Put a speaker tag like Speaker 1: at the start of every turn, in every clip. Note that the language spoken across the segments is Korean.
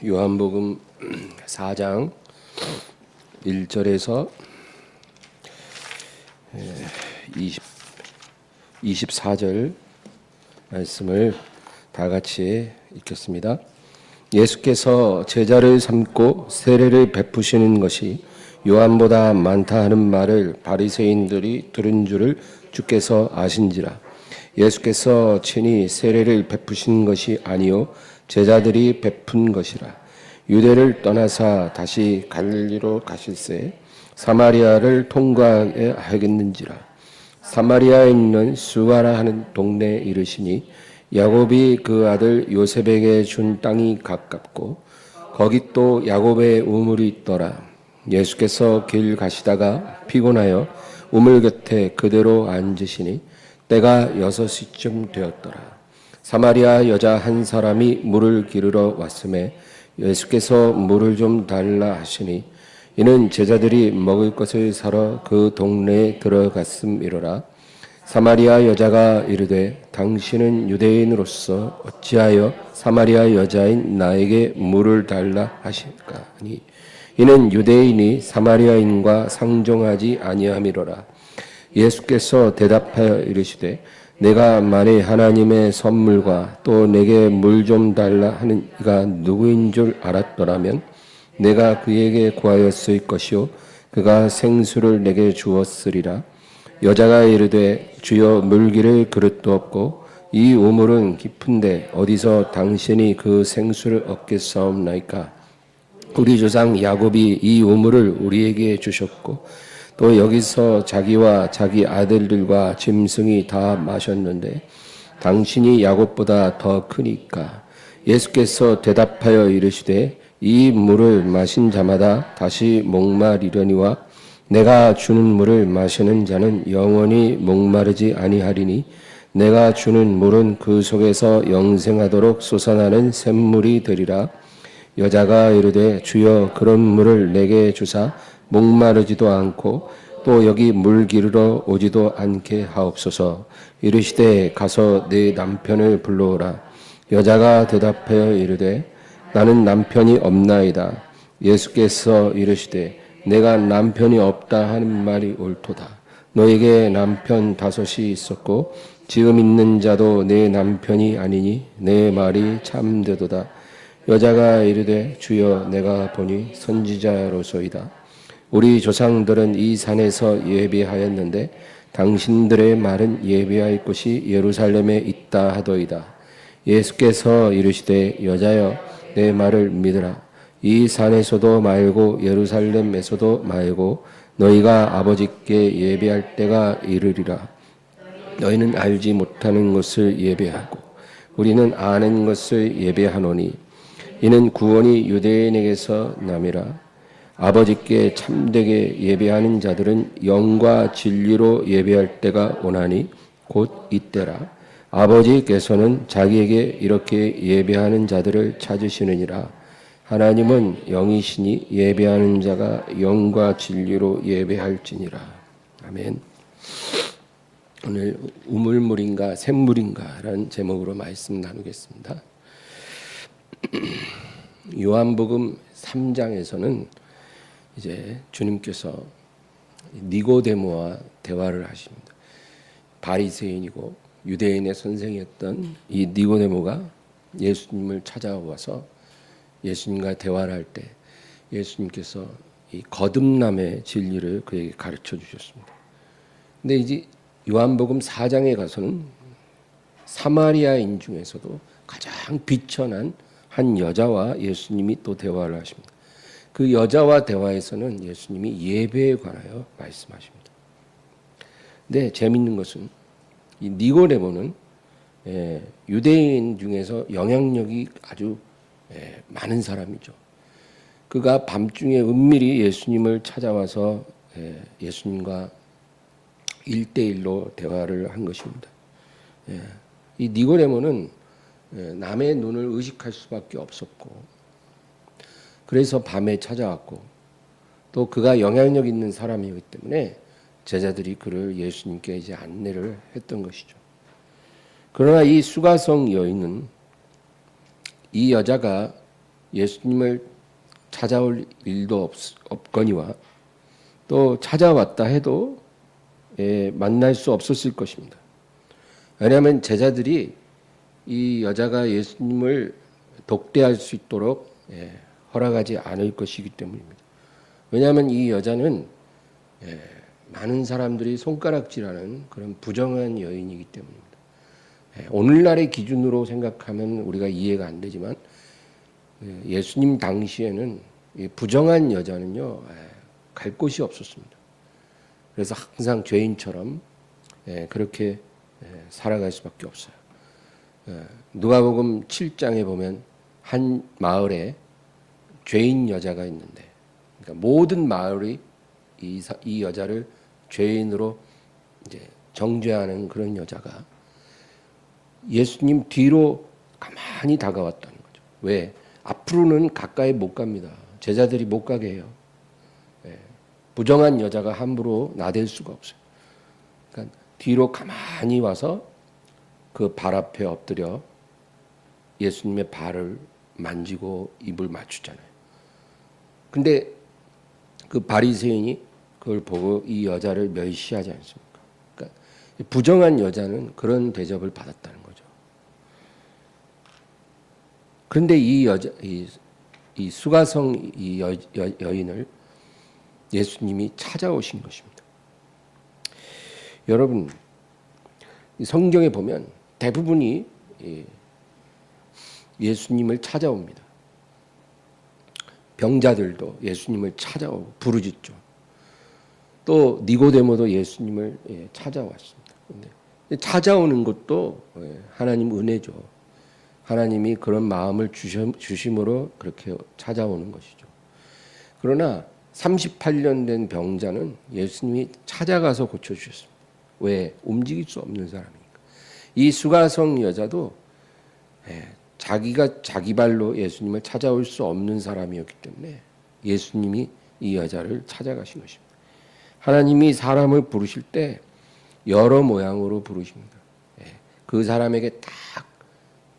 Speaker 1: 요한복음 4장 1절에서 24절 말씀을 다 같이 읽겠습니다. 예수께서 제자를 삼고 세례를 베푸시는 것이 요한보다 많다 하는 말을 바리새인들이 들은 줄을 주께서 아신지라. 예수께서 친히 세례를 베푸신 것이 아니요 제자들이 베푼 것이라. 유대를 떠나사 다시 갈릴리로 가실새 사마리아를 통과하게 하겠는지라. 사마리아에 있는 수가라 하는 동네에 이르시니 야곱이 그 아들 요셉에게 준 땅이 가깝고 거기 또 야곱의 우물이 있더라. 예수께서 길 가시다가 피곤하여 우물 곁에 그대로 앉으시니 때가 6시쯤 되었더라. 사마리아 여자 한 사람이 물을 기르러 왔음에 예수께서 물을 좀 달라 하시니 이는 제자들이 먹을 것을 사러 그 동네에 들어갔음이로라. 사마리아 여자가 이르되 당신은 유대인으로서 어찌하여 사마리아 여자인 나에게 물을 달라 하실까 하니 이는 유대인이 사마리아인과 상종하지 아니함이로라. 예수께서 대답하여 이르시되 내가 만일 하나님의 선물과 또 내게 물 좀 달라 하는 이가 누구인 줄 알았더라면 내가 그에게 구하였을 것이요 그가 생수를 내게 주었으리라. 여자가 이르되 주여 물 기를 그릇도 없고 이 우물은 깊은데 어디서 당신이 그 생수를 얻겠사옵나이까. 우리 조상 야곱이 이 우물을 우리에게 주셨고 또 여기서 자기와 자기 아들들과 짐승이 다 마셨는데 당신이 야곱보다 더 크니까. 예수께서 대답하여 이르시되 이 물을 마신 자마다 다시 목마르려니와 내가 주는 물을 마시는 자는 영원히 목마르지 아니하리니 내가 주는 물은 그 속에서 영생하도록 솟아나는 샘물이 되리라. 여자가 이르되 주여 그런 물을 내게 주사 목마르지도 않고 또 여기 물 기르러 오지도 않게 하옵소서. 이르시되 가서 네 남편을 불러오라. 여자가 대답하여 이르되 나는 남편이 없나이다. 예수께서 이르시되 내가 남편이 없다 하는 말이 옳도다. 너에게 남편 5이 있었고 지금 있는 자도 내 남편이 아니니 내 말이 참되도다. 여자가 이르되 주여 내가 보니 선지자로소이다. 우리 조상들은 이 산에서 예배하였는데 당신들의 말은 예배할 곳이 예루살렘에 있다 하더이다. 예수께서 이르시되 여자여 내 말을 믿으라. 이 산에서도 말고 예루살렘에서도 말고 너희가 아버지께 예배할 때가 이르리라. 너희는 알지 못하는 것을 예배하고 우리는 아는 것을 예배하노니 이는 구원이 유대인에게서 남이라. 아버지께 참되게 예배하는 자들은 영과 진리로 예배할 때가 오나니 곧 이때라. 아버지께서는 자기에게 이렇게 예배하는 자들을 찾으시느니라. 하나님은 영이시니 예배하는 자가 영과 진리로 예배할지니라. 아멘. 오늘 우물물인가 샘물인가 라는 제목으로 말씀 나누겠습니다. 요한복음 3장에서는 이제 주님께서 니고데모와 대화를 하십니다. 바리새인이고 유대인의 선생이었던 이 니고데모가 예수님을 찾아와서 예수님과 대화를 할 때 예수님께서 이 거듭남의 진리를 그에게 가르쳐 주셨습니다. 근데 이제 요한복음 4장에 가서는 사마리아인 중에서도 가장 비천한 한 여자와 예수님이 또 대화를 하십니다. 그 여자와 대화에서는 예수님이 예배에 관하여 말씀하십니다. 근데 재밌는 것은 이 니고데모는 유대인 중에서 영향력이 아주 많은 사람이죠. 그가 밤중에 은밀히 예수님을 찾아와서 예수님과 1대1로 대화를 한 것입니다. 이 니고데모는 남의 눈을 의식할 수밖에 없었고 그래서 밤에 찾아왔고 또 그가 영향력 있는 사람이기 때문에 제자들이 그를 예수님께 이제 안내를 했던 것이죠. 그러나 이 수가성 여인은 이 여자가 예수님을 찾아올 일도 없거니와 또 찾아왔다 해도 만날 수 없었을 것입니다. 왜냐하면 제자들이 이 여자가 예수님을 독대할 수 있도록 허락하지 않을 것이기 때문입니다. 왜냐하면 이 여자는 많은 사람들이 손가락질하는 그런 부정한 여인이기 때문입니다. 오늘날의 기준으로 생각하면 우리가 이해가 안 되지만 예수님 당시에는 이 부정한 여자는요 갈 곳이 없었습니다. 그래서 항상 죄인처럼 그렇게 살아갈 수밖에 없어요. 누가복음 7장에 보면 한 마을에 죄인 여자가 있는데, 그러니까 모든 마을이 이 여자를 죄인으로 이제 정죄하는 그런 여자가 예수님 뒤로 가만히 다가왔다는 거죠. 왜? 앞으로는 가까이 못 갑니다. 제자들이 못 가게 해요. 부정한 여자가 함부로 나댈 수가 없어요. 그러니까 뒤로 가만히 와서 그 발 앞에 엎드려 예수님의 발을 만지고 입을 맞추잖아요. 근데 그 바리새인이 그걸 보고 이 여자를 멸시하지 않습니까? 그러니까 부정한 여자는 그런 대접을 받았다는 거죠. 그런데 이 여자, 이 수가성 이 여인을 예수님이 찾아오신 것입니다. 여러분, 성경에 보면 대부분이 예수님을 찾아옵니다. 병자들도 예수님을 찾아오고 부르짖죠. 또 니고데모도 예수님을 찾아왔습니다. 근데 찾아오는 것도 하나님 은혜죠. 하나님이 그런 마음을 주심으로 그렇게 찾아오는 것이죠. 그러나 38년 된 병자는 예수님이 찾아가서 고쳐주셨습니다. 왜? 움직일 수 없는 사람이니까. 이 수가성 여자도 자기가 자기 발로 예수님을 찾아올 수 없는 사람이었기 때문에 예수님이 이 여자를 찾아가신 것입니다. 하나님이 사람을 부르실 때 여러 모양으로 부르십니다. 그 사람에게 딱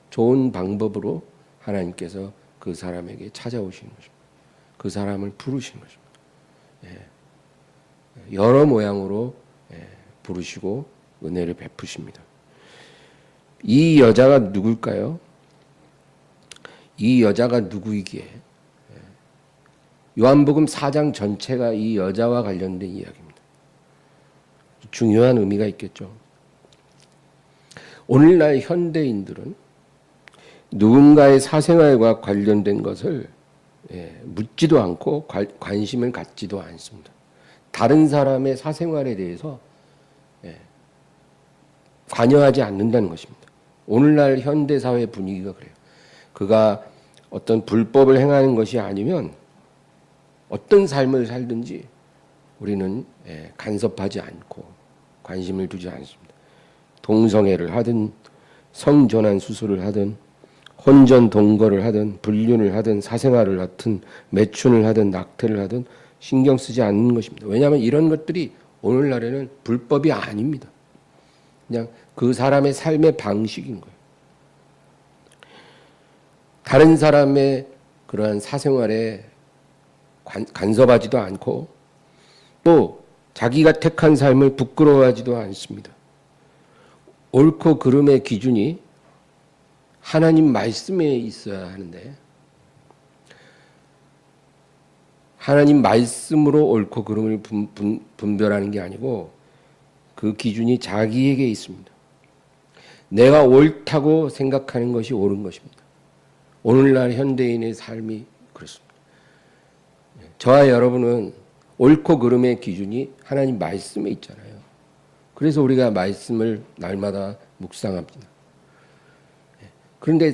Speaker 1: 좋은 방법으로 하나님께서 그 사람에게 찾아오시는 것입니다. 그 사람을 부르시는 것입니다. 여러 모양으로 부르시고 은혜를 베푸십니다. 이 여자가 누굴까요? 이 여자가 누구이기에? 요한복음 4장 전체가 이 여자와 관련된 이야기입니다. 중요한 의미가 있겠죠. 오늘날 현대인들은 누군가의 사생활과 관련된 것을 묻지도 않고 관심을 갖지도 않습니다. 다른 사람의 사생활에 대해서 관여하지 않는다는 것입니다. 오늘날 현대사회 분위기가 그래요. 그가 어떤 불법을 행하는 것이 아니면 어떤 삶을 살든지 우리는 간섭하지 않고 관심을 두지 않습니다. 동성애를 하든 성전환 수술을 하든 혼전 동거를 하든 불륜을 하든 사생활을 하든 매춘을 하든 낙태를 하든 신경 쓰지 않는 것입니다. 왜냐하면 이런 것들이 오늘날에는 불법이 아닙니다. 그냥 그 사람의 삶의 방식인 거예요. 다른 사람의 그러한 사생활에 간섭하지도 않고 또 자기가 택한 삶을 부끄러워하지도 않습니다. 옳고 그름의 기준이 하나님 말씀에 있어야 하는데 하나님 말씀으로 옳고 그름을 분별하는 게 아니고 그 기준이 자기에게 있습니다. 내가 옳다고 생각하는 것이 옳은 것입니다. 오늘날 현대인의 삶이 그렇습니다. 저와 여러분은 옳고 그름의 기준이 하나님 말씀에 있잖아요. 그래서 우리가 말씀을 날마다 묵상합니다. 그런데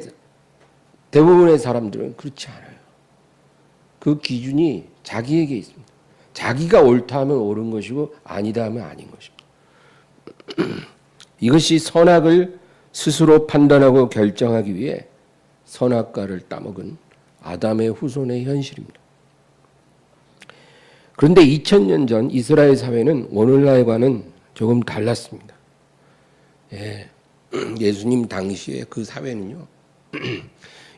Speaker 1: 대부분의 사람들은 그렇지 않아요. 그 기준이 자기에게 있습니다. 자기가 옳다 하면 옳은 것이고 아니다 하면 아닌 것입니다. 이것이 선악을 스스로 판단하고 결정하기 위해 선악과를 따먹은 아담의 후손의 현실입니다. 그런데 2000년 전 이스라엘 사회는 오늘날과는 조금 달랐습니다. 예수님 당시에 그 사회는요.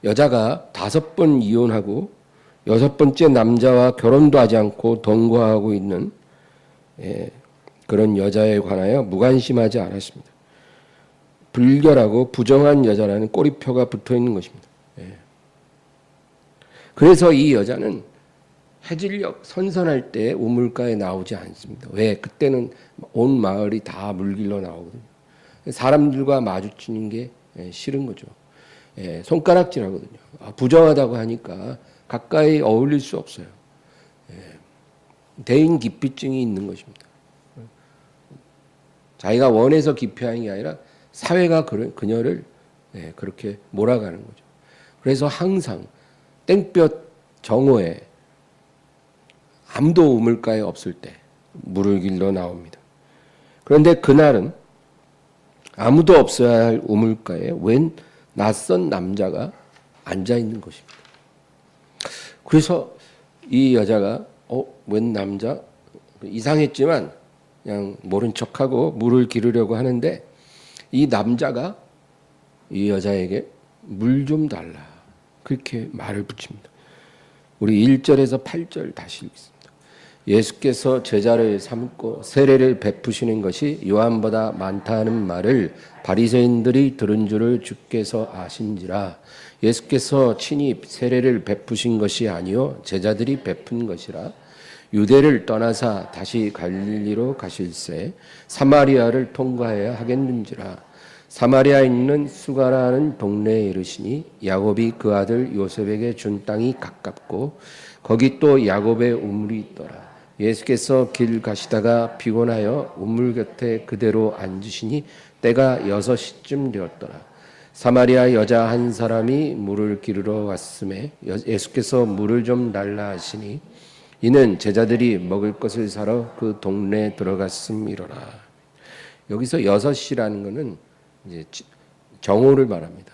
Speaker 1: 여자가 5번 이혼하고 6번째 남자와 결혼도 하지 않고 동거하고 있는 그런 여자에 관하여 무관심하지 않았습니다. 불결하고 부정한 여자라는 꼬리표가 붙어 있는 것입니다. 그래서 이 여자는 해질녘 선선할 때 우물가에 나오지 않습니다. 왜? 그때는 온 마을이 다 물길로 나오거든요. 사람들과 마주치는 게 싫은 거죠. 손가락질하거든요. 부정하다고 하니까 가까이 어울릴 수 없어요. 대인 기피증이 있는 것입니다. 자기가 원해서 기피하는 게 아니라 사회가 그녀를 그렇게 몰아가는 거죠. 그래서 항상 땡볕 정오에 아무도 우물가에 없을 때 물을 길러 나옵니다. 그런데 그날은 아무도 없어야 할 우물가에 웬 낯선 남자가 앉아 있는 것입니다. 그래서 이 여자가 웬 남자? 이상했지만 그냥 모른 척하고 물을 기르려고 하는데 이 남자가 이 여자에게 물 좀 달라 그렇게 말을 붙입니다. 우리 1절에서 8절 다시 읽겠습니다. 예수께서 제자를 삼고 세례를 베푸시는 것이 요한보다 많다는 말을 바리새인들이 들은 줄을 주께서 아신지라. 예수께서 친히 세례를 베푸신 것이 아니요 제자들이 베푼 것이라. 유대를 떠나사 다시 갈릴리로 가실새 사마리아를 통과해야 하겠는지라. 사마리아에 있는 수가라는 동네에 이르시니 야곱이 그 아들 요셉에게 준 땅이 가깝고 거기 또 야곱의 우물이 있더라. 예수께서 길 가시다가 피곤하여 우물 곁에 그대로 앉으시니 때가 6시쯤 되었더라. 사마리아 여자 한 사람이 물을 기르러 왔음에 예수께서 물을 좀 달라 하시니 이는 제자들이 먹을 것을 사러 그 동네에 들어갔음이로라. 여기서 6시라는 것은 이제 정오를 말합니다.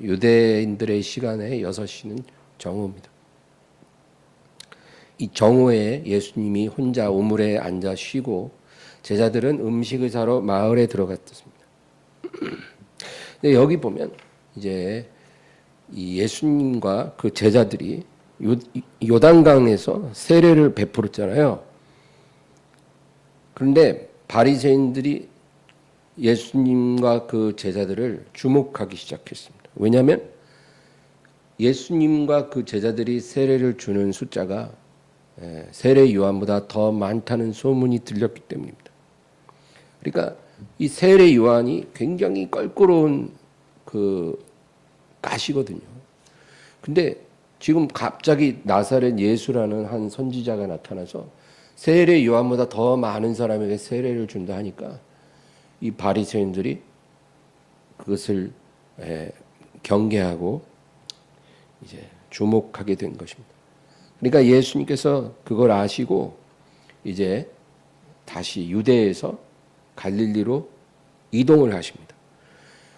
Speaker 1: 유대인들의 시간에 6시는 정오입니다. 이 정오에 예수님이 혼자 우물에 앉아 쉬고 제자들은 음식을 사러 마을에 들어갔습니다. 근데 여기 보면 이제 이 예수님과 그 제자들이 요단강에서 세례를 베풀었잖아요. 그런데 바리새인들이 예수님과 그 제자들을 주목하기 시작했습니다. 왜냐하면 예수님과 그 제자들이 세례를 주는 숫자가 세례 요한보다 더 많다는 소문이 들렸기 때문입니다. 그러니까 이 세례 요한이 굉장히 껄끄러운 그 가시거든요. 근데 지금 갑자기 나사렛 예수라는 한 선지자가 나타나서 세례 요한보다 더 많은 사람에게 세례를 준다 하니까 이 바리새인들이 그것을 경계하고 이제 주목하게 된 것입니다. 그러니까 예수님께서 그걸 아시고 이제 다시 유대에서 갈릴리로 이동을 하십니다.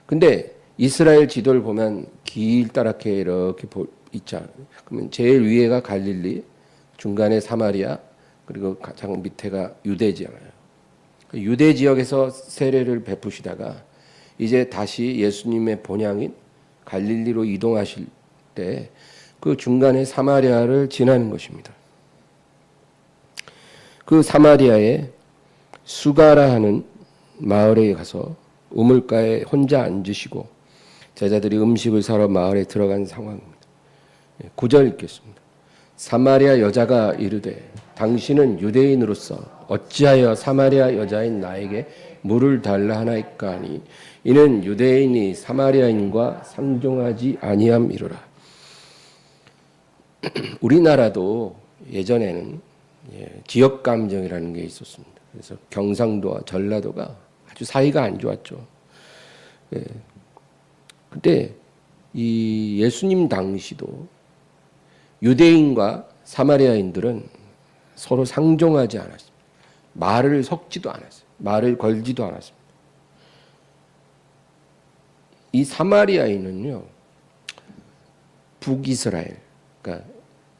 Speaker 1: 근데 이스라엘 지도를 보면 길다랗게 이렇게 있잖아요. 그러면 제일 위에가 갈릴리, 중간에 사마리아, 그리고 가장 밑에가 유대지잖아요. 유대 지역에서 세례를 베푸시다가 이제 다시 예수님의 본향인 갈릴리로 이동하실 때 그 중간에 사마리아를 지나는 것입니다. 그 사마리아에 수가라 하는 마을에 가서 우물가에 혼자 앉으시고 제자들이 음식을 사러 마을에 들어간 상황입니다. 9절 읽겠습니다. 사마리아 여자가 이르되 당신은 유대인으로서 어찌하여 사마리아 여자인 나에게 물을 달라 하나이까 하니 이는 유대인이 사마리아인과 상종하지 아니함이로라. 우리나라도 예전에는 지역 감정이라는 게 있었습니다. 그래서 경상도와 전라도가 아주 사이가 안 좋았죠. 그때 이 예수님 당시도 유대인과 사마리아인들은 서로 상종하지 않았습니다. 말을 섞지도 않았어요. 말을 걸지도 않았습니다. 이 사마리아인은요, 북이스라엘, 그러니까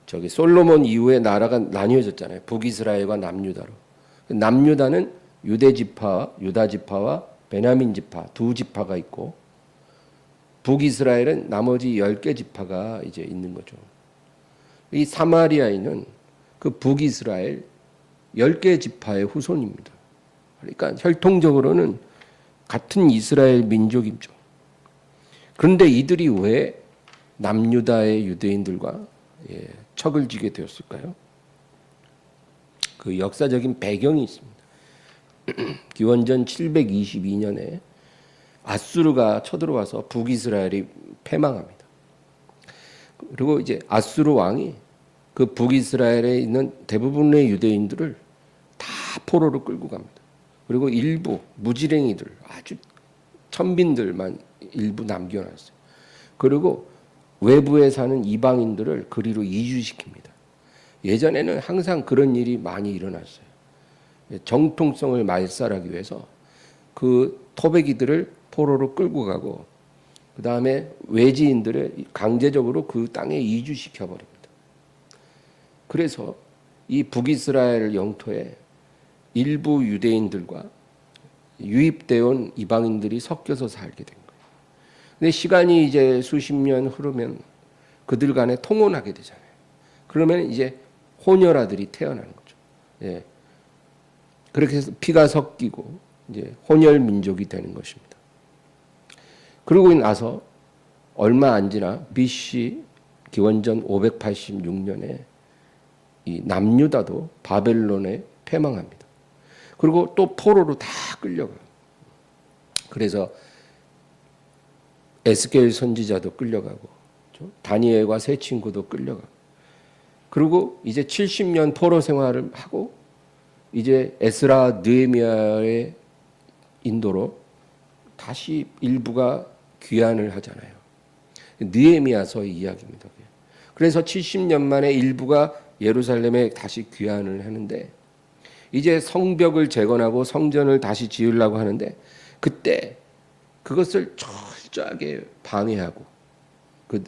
Speaker 1: 저기 솔로몬 이후에 나라가 나뉘어졌잖아요. 북이스라엘과 남유다로. 남유다는 유대 지파, 유다 지파와 베냐민 지파 두 지파가 있고, 북이스라엘은 나머지 10개 지파가 이제 있는 거죠. 이 사마리아인은 그 북이스라엘 10개 지파의 후손입니다. 그러니까 혈통적으로는 같은 이스라엘 민족이죠. 그런데 이들이 왜 남유다의 유대인들과 척을 지게 되었을까요? 그 역사적인 배경이 있습니다. 기원전 722년에 아수르가 쳐들어와서 북이스라엘이 패망합니다. 그리고 이제 아수르 왕이 그 북이스라엘에 있는 대부분의 유대인들을 다 포로로 끌고 갑니다. 그리고 일부 무지랭이들, 아주 천빈들만 일부 남겨놨어요. 그리고 외부에 사는 이방인들을 그리로 이주시킵니다. 예전에는 항상 그런 일이 많이 일어났어요. 정통성을 말살하기 위해서 그 토백이들을 포로로 끌고 가고 그 다음에 외지인들을 강제적으로 그 땅에 이주시켜 버립니다. 그래서 이 북이스라엘 영토에 일부 유대인들과 유입되어 온 이방인들이 섞여서 살게 된 거예요. 근데 시간이 이제 수십 년 흐르면 그들 간에 통혼하게 되잖아요. 그러면 이제 혼혈아들이 태어나는 거죠. 예. 그렇게 해서 피가 섞이고 이제 혼혈 민족이 되는 것입니다. 그러고 나서 얼마 안 지나 BC 기원전 586년에 이 남유다도 바벨론에 패망합니다. 그리고 또 포로로 다 끌려가요. 그래서 에스겔 선지자도 끌려가고 다니엘과 세 친구도 끌려가고 그리고 이제 70년 포로 생활을 하고 이제 에스라 느헤미야의 인도로 다시 일부가 귀환을 하잖아요. 느헤미야서의 이야기입니다. 그래서 70년 만에 일부가 예루살렘에 다시 귀환을 하는데 이제 성벽을 재건하고 성전을 다시 지으려고 하는데 그때 그것을 철저하게 방해하고 그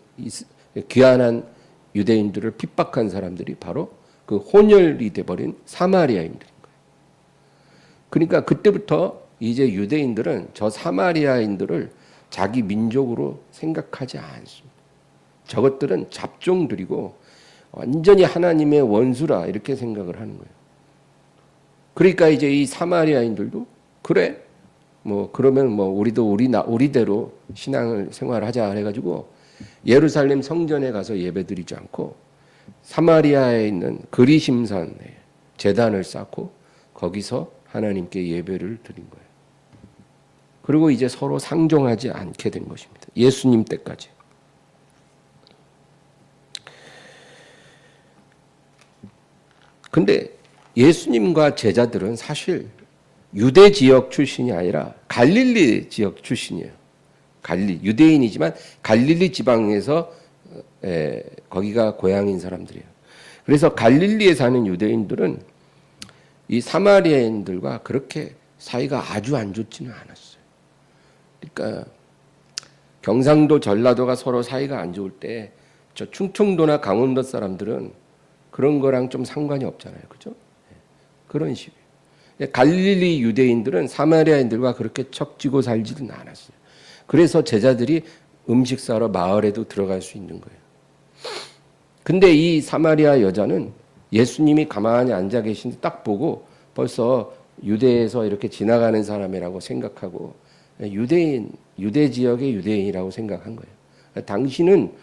Speaker 1: 귀환한 유대인들을 핍박한 사람들이 바로 그 혼혈이 돼버린 사마리아인들인 거예요. 그러니까 그때부터 이제 유대인들은 저 사마리아인들을 자기 민족으로 생각하지 않습니다. 저것들은 잡종들이고 완전히 하나님의 원수라 이렇게 생각을 하는 거예요. 그러니까 이제 이 사마리아인들도 그래 뭐 그러면 뭐 우리도 우리대로 신앙을 생활하자 해가지고 예루살렘 성전에 가서 예배드리지 않고 사마리아에 있는 그리심산에 제단을 쌓고 거기서 하나님께 예배를 드린 거예요. 그리고 이제 서로 상종하지 않게 된 것입니다. 예수님 때까지. 근데 예수님과 제자들은 사실 유대 지역 출신이 아니라 갈릴리 지역 출신이에요. 유대인이지만 갈릴리 지방에서 거기가 고향인 사람들이에요. 그래서 갈릴리에 사는 유대인들은 이 사마리아인들과 그렇게 사이가 아주 안 좋지는 않았어요. 그러니까 경상도, 전라도가 서로 사이가 안 좋을 때 저 충청도나 강원도 사람들은 그런 거랑 좀 상관이 없잖아요. 그죠? 그런 식이에요. 갈릴리 유대인들은 사마리아인들과 그렇게 척지고 살지는 않았어요. 그래서 제자들이 음식 사러 마을에도 들어갈 수 있는 거예요. 근데 이 사마리아 여자는 예수님이 가만히 앉아 계신데 딱 보고 벌써 유대에서 이렇게 지나가는 사람이라고 생각하고 유대 지역의 유대인이라고 생각한 거예요. 당신은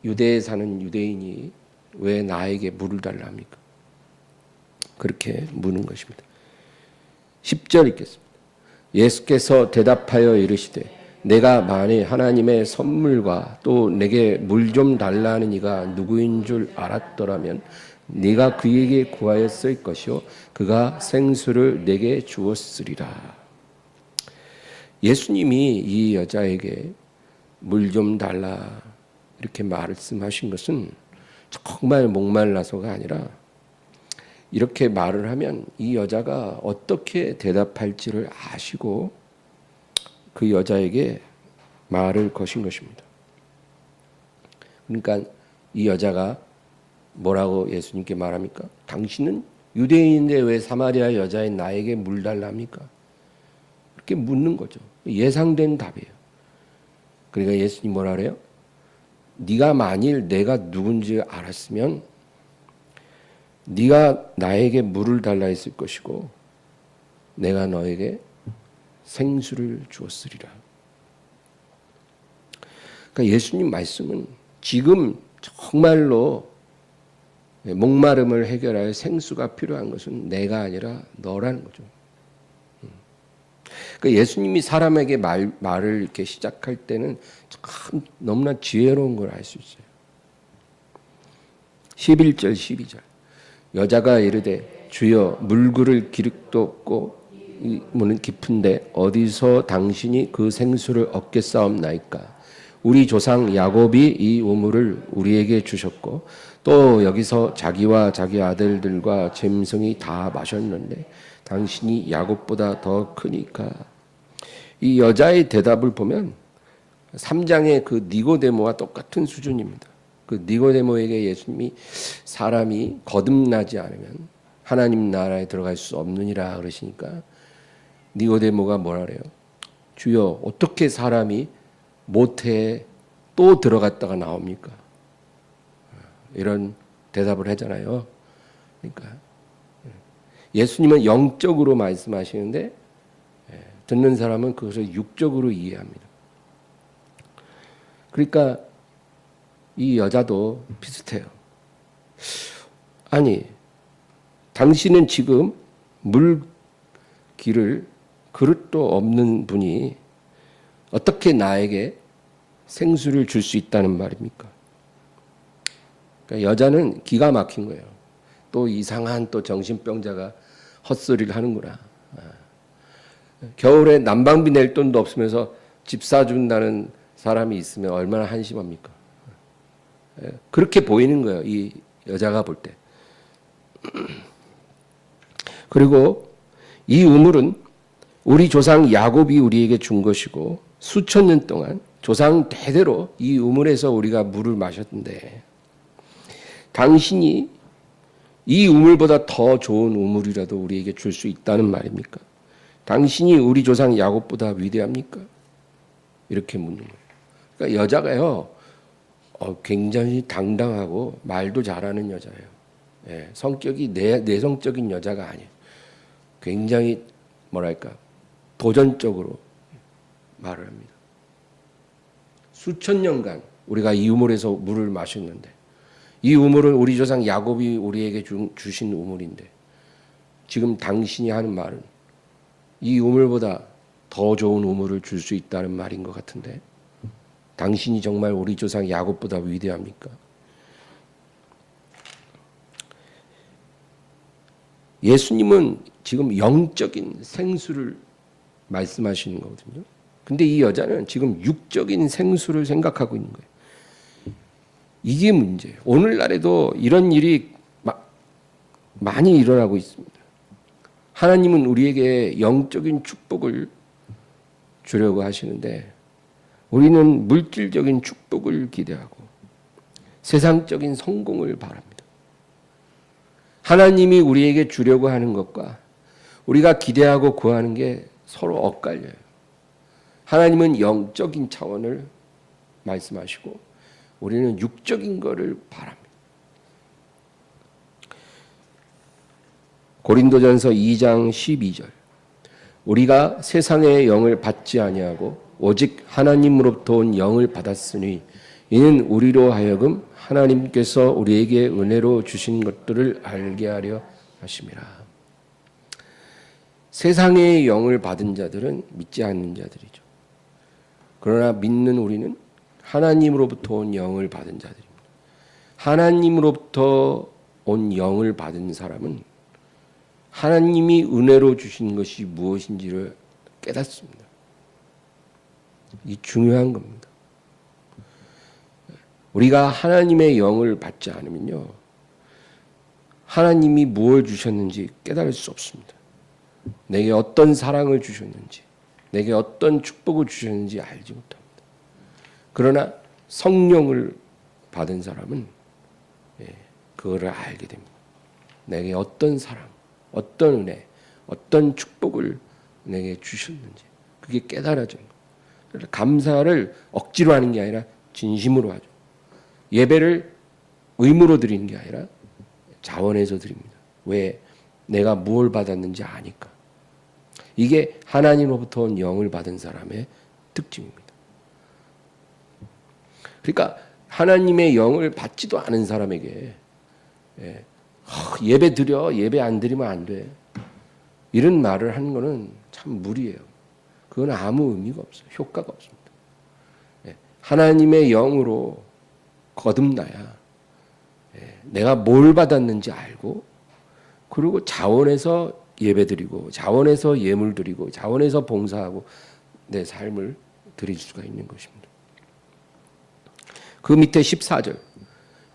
Speaker 1: 유대에 사는 유대인이 왜 나에게 물을 달라 합니까? 그렇게 묻는 것입니다. 10절 읽겠습니다. 예수께서 대답하여 이르시되 내가 만일 하나님의 선물과 또 내게 물 좀 달라는 이가 누구인 줄 알았더라면 네가 그에게 구하였을 것이요 그가 생수를 내게 주었으리라. 예수님이 이 여자에게 물 좀 달라 이렇게 말씀하신 것은 정말 목말라서가 아니라 이렇게 말을 하면 이 여자가 어떻게 대답할지를 아시고 그 여자에게 말을 거신 것입니다. 그러니까 이 여자가 뭐라고 예수님께 말합니까? 당신은 유대인인데 왜 사마리아 여자인 나에게 물 달랍니까? 그렇게 묻는 거죠. 예상된 답이에요. 그러니까 예수님 뭐라 그래요? 네가 만일 내가 누군지 알았으면 네가 나에게 물을 달라 했을 것이고 내가 너에게 생수를 주었으리라. 그러니까 예수님 말씀은 지금 정말로 목마름을 해결할 생수가 필요한 것은 내가 아니라 너라는 거죠. 그러니까 예수님이 사람에게 말을 이렇게 시작할 때는 참 너무나 지혜로운 걸 알 수 있어요. 11절 12절 여자가 이르되 주여 물그를 기력도 없고 이 문은 깊은데 어디서 당신이 그 생수를 얻겠사옵나이까. 우리 조상 야곱이 이 우물을 우리에게 주셨고 또 여기서 자기와 자기 아들들과 짐승이 다 마셨는데 당신이 야곱보다 더 크니까. 이 여자의 대답을 보면 3장의 그 니고데모와 똑같은 수준입니다. 그 니고데모에게 예수님이 사람이 거듭나지 않으면 하나님 나라에 들어갈 수 없느니라 그러시니까 니고데모가 뭐라 그래요? 주여 어떻게 사람이 모태에 또 들어갔다가 나옵니까? 이런 대답을 하잖아요. 그러니까 예수님은 영적으로 말씀하시는데 듣는 사람은 그것을 육적으로 이해합니다. 그러니까 이 여자도 비슷해요. 아니, 당신은 지금 물기를 그릇도 없는 분이 어떻게 나에게 생수를 줄 수 있다는 말입니까? 그러니까 여자는 기가 막힌 거예요. 또 이상한 또 정신병자가 헛소리를 하는구나. 겨울에 난방비 낼 돈도 없으면서 집 사준다는 사람이 있으면 얼마나 한심합니까? 그렇게 보이는 거예요. 이 여자가 볼 때. 그리고 이 우물은 우리 조상 야곱이 우리에게 준 것이고 수천 년 동안 조상 대대로 이 우물에서 우리가 물을 마셨는데 당신이 이 우물보다 더 좋은 우물이라도 우리에게 줄 수 있다는 말입니까? 당신이 우리 조상 야곱보다 위대합니까? 이렇게 묻는 거예요. 그러니까 여자가요, 굉장히 당당하고 말도 잘하는 여자예요. 예, 성격이 내성적인 여자가 아니에요. 굉장히 뭐랄까 도전적으로 말을 합니다. 수천 년간 우리가 이 우물에서 물을 마셨는데 이 우물은 우리 조상 야곱이 우리에게 주신 우물인데 지금 당신이 하는 말은 이 우물보다 더 좋은 우물을 줄 수 있다는 말인 것 같은데 당신이 정말 우리 조상 야곱보다 위대합니까? 예수님은 지금 영적인 생수를 말씀하시는 거거든요. 근데 이 여자는 지금 육적인 생수를 생각하고 있는 거예요. 이게 문제예요. 오늘날에도 이런 일이 많이 일어나고 있습니다. 하나님은 우리에게 영적인 축복을 주려고 하시는데 우리는 물질적인 축복을 기대하고 세상적인 성공을 바랍니다. 하나님이 우리에게 주려고 하는 것과 우리가 기대하고 구하는 게 서로 엇갈려요. 하나님은 영적인 차원을 말씀하시고 우리는 육적인 것을 바랍니다. 고린도전서 2장 12절 우리가 세상의 영을 받지 아니하고 오직 하나님으로부터 온 영을 받았으니 이는 우리로 하여금 하나님께서 우리에게 은혜로 주신 것들을 알게 하려 하심이라. 세상의 영을 받은 자들은 믿지 않는 자들이죠. 그러나 믿는 우리는 하나님으로부터 온 영을 받은 자들입니다. 하나님으로부터 온 영을 받은 사람은 하나님이 은혜로 주신 것이 무엇인지를 깨닫습니다. 이 중요한 겁니다. 우리가 하나님의 영을 받지 않으면요, 하나님이 무엇을 주셨는지 깨달을 수 없습니다. 내게 어떤 사랑을 주셨는지, 내게 어떤 축복을 주셨는지 알지 못합니다. 그러나 성령을 받은 사람은 그거를 알게 됩니다. 내게 어떤 사랑, 어떤 은혜, 어떤 축복을 내게 주셨는지. 그게 깨달아져요. 감사를 억지로 하는 게 아니라 진심으로 하죠. 예배를 의무로 드리는 게 아니라 자원해서 드립니다. 왜? 내가 무엇을 받았는지 아니까. 이게 하나님으로부터 온 영을 받은 사람의 특징입니다. 그러니까 하나님의 영을 받지도 않은 사람에게 예배 드려, 예배 안 드리면 안 돼, 이런 말을 하는 거는 참 무리예요. 그건 아무 의미가 없어요. 효과가 없습니다. 하나님의 영으로 거듭나야 내가 뭘 받았는지 알고, 그리고 자원해서 예배드리고 자원해서 예물 드리고 자원해서 봉사하고 내 삶을 드릴 수가 있는 것입니다. 그 밑에 14절,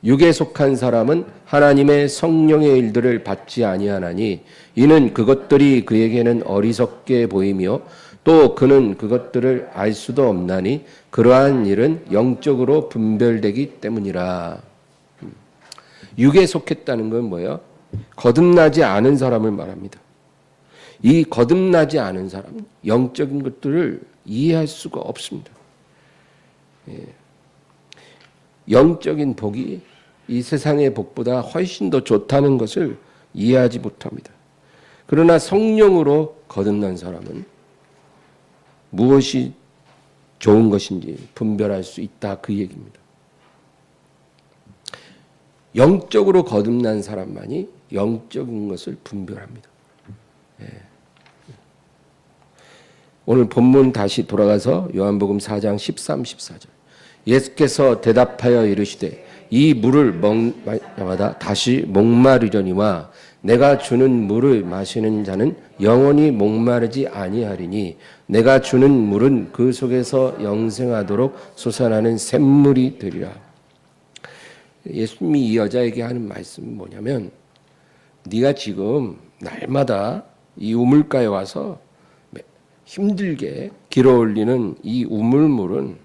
Speaker 1: 육에 속한 사람은 하나님의 성령의 일들을 받지 아니하나니 이는 그것들이 그에게는 어리석게 보이며 또 그는 그것들을 알 수도 없나니 그러한 일은 영적으로 분별되기 때문이라. 육에 속했다는 건 뭐예요? 거듭나지 않은 사람을 말합니다. 이 거듭나지 않은 사람은 영적인 것들을 이해할 수가 없습니다. 영적인 복이 이 세상의 복보다 훨씬 더 좋다는 것을 이해하지 못합니다. 그러나 성령으로 거듭난 사람은 무엇이 좋은 것인지 분별할 수 있다, 그 얘기입니다. 영적으로 거듭난 사람만이 영적인 것을 분별합니다. 오늘 본문 다시 돌아가서 요한복음 4장 13, 14절. 예수께서 대답하여 이르시되 이 물을 먹을 때마다 다시 목마르려니와 내가 주는 물을 마시는 자는 영원히 목마르지 아니하리니 내가 주는 물은 그 속에서 영생하도록 솟아나는 샘물이 되리라. 예수님이 이 여자에게 하는 말씀이 뭐냐면, 네가 지금 날마다 이 우물가에 와서 힘들게 길어올리는 이 우물물은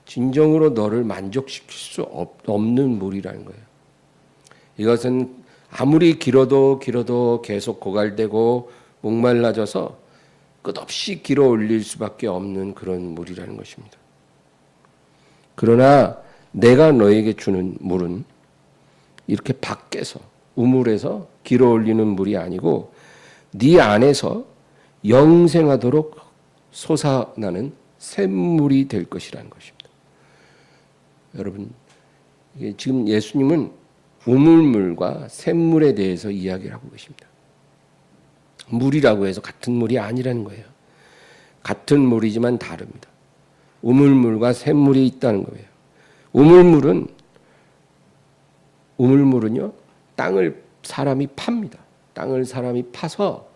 Speaker 1: 진정으로 너를 만족시킬 수 없는 물이라는 거예요. 이것은 아무리 길어도 계속 고갈되고 목말라져서 끝없이 길어올릴 수밖에 없는 그런 물이라는 것입니다. 그러나 내가 너에게 주는 물은 이렇게 밖에서 우물에서 길어올리는 물이 아니고 네 안에서 영생하도록 솟아나는 샘물이 될 것이라는 것입니다. 여러분, 지금 예수님은 우물물과 샘물에 대해서 이야기를 하고 계십니다. 물이라고 해서 같은 물이 아니라는 거예요. 같은 물이지만 다릅니다. 우물물과 샘물이 있다는 거예요. 우물물은요, 땅을 사람이 팝니다. 땅을 사람이 파서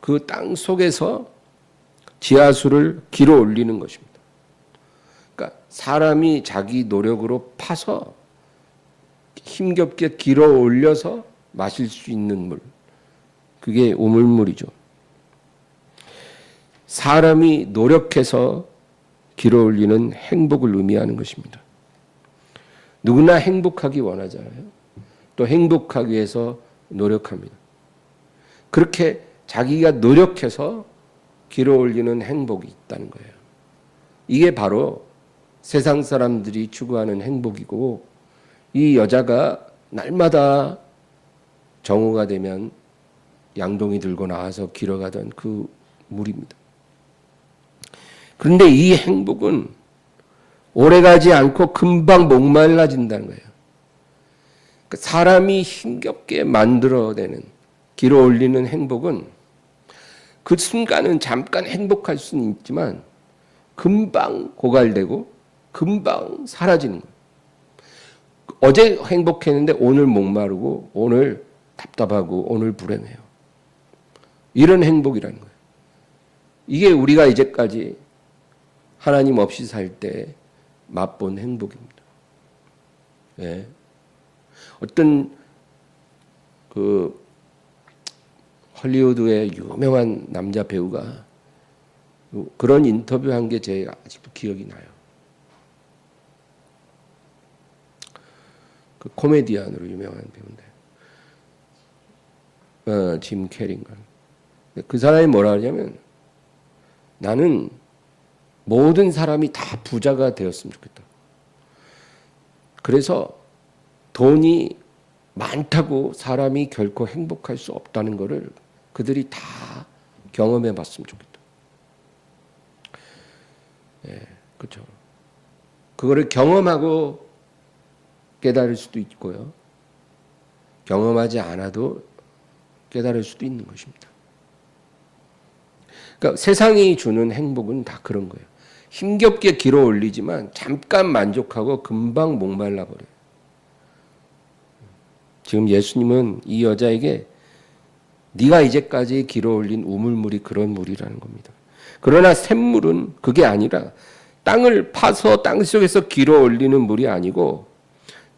Speaker 1: 그 땅 속에서 지하수를 길어 올리는 것입니다. 그러니까 사람이 자기 노력으로 파서 힘겹게 길어 올려서 마실 수 있는 물, 그게 우물물이죠. 사람이 노력해서 길어 올리는 행복을 의미하는 것입니다. 누구나 행복하기 원하잖아요. 또 행복하기 위해서 노력합니다. 그렇게 자기가 노력해서 길어 올리는 행복이 있다는 거예요. 이게 바로 세상 사람들이 추구하는 행복이고, 이 여자가 날마다 정오가 되면 양동이 들고 나와서 길어가던 그 물입니다. 그런데 이 행복은 오래가지 않고 금방 목말라진다는 거예요. 사람이 힘겹게 만들어내는, 길어 올리는 행복은 그 순간은 잠깐 행복할 수는 있지만 금방 고갈되고 금방 사라지는 거예요. 어제 행복했는데 오늘 목마르고 오늘 답답하고 오늘 불행해요. 이런 행복이라는 거예요. 이게 우리가 이제까지 하나님 없이 살 때 맛본 행복입니다. 예. 어떤 그 헐리우드의 유명한 남자 배우가 그런 인터뷰한 게 제가 아직도 기억이 나요. 그 코미디언으로 유명한 배우인데, 짐 캐리인가. 그 사람이 뭐라 하냐면, 나는 모든 사람이 다 부자가 되었으면 좋겠다. 그래서 돈이 많다고 사람이 결코 행복할 수 없다는 것을 그들이 다 경험해 봤으면 좋겠다. 예, 그렇죠. 그거를 경험하고 깨달을 수도 있고요. 경험하지 않아도 깨달을 수도 있는 것입니다. 그러니까 세상이 주는 행복은 다 그런 거예요. 힘겹게 길어 올리지만 잠깐 만족하고 금방 목말라 버려요. 지금 예수님은 이 여자에게 네가 이제까지 길어 올린 우물물이 그런 물이라는 겁니다. 그러나 샘물은 그게 아니라 땅을 파서 땅속에서 길어 올리는 물이 아니고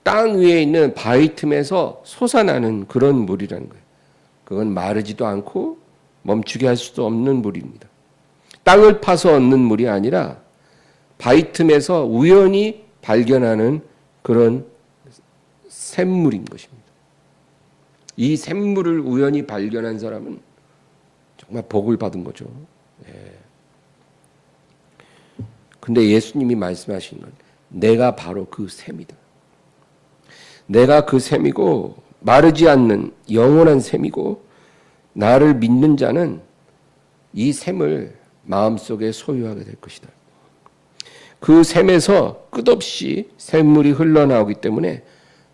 Speaker 1: 땅 위에 있는 바위 틈에서 솟아나는 그런 물이라는 거예요. 그건 마르지도 않고 멈추게 할 수도 없는 물입니다. 땅을 파서 얻는 물이 아니라 바위 틈에서 우연히 발견하는 그런 샘물인 것입니다. 이 샘물을 우연히 발견한 사람은 정말 복을 받은 거죠. 근데 예수님이 말씀하신 건 내가 바로 그 샘이다. 내가 그 샘이고 마르지 않는 영원한 샘이고 나를 믿는 자는 이 샘을 마음속에 소유하게 될 것이다. 그 샘에서 끝없이 샘물이 흘러나오기 때문에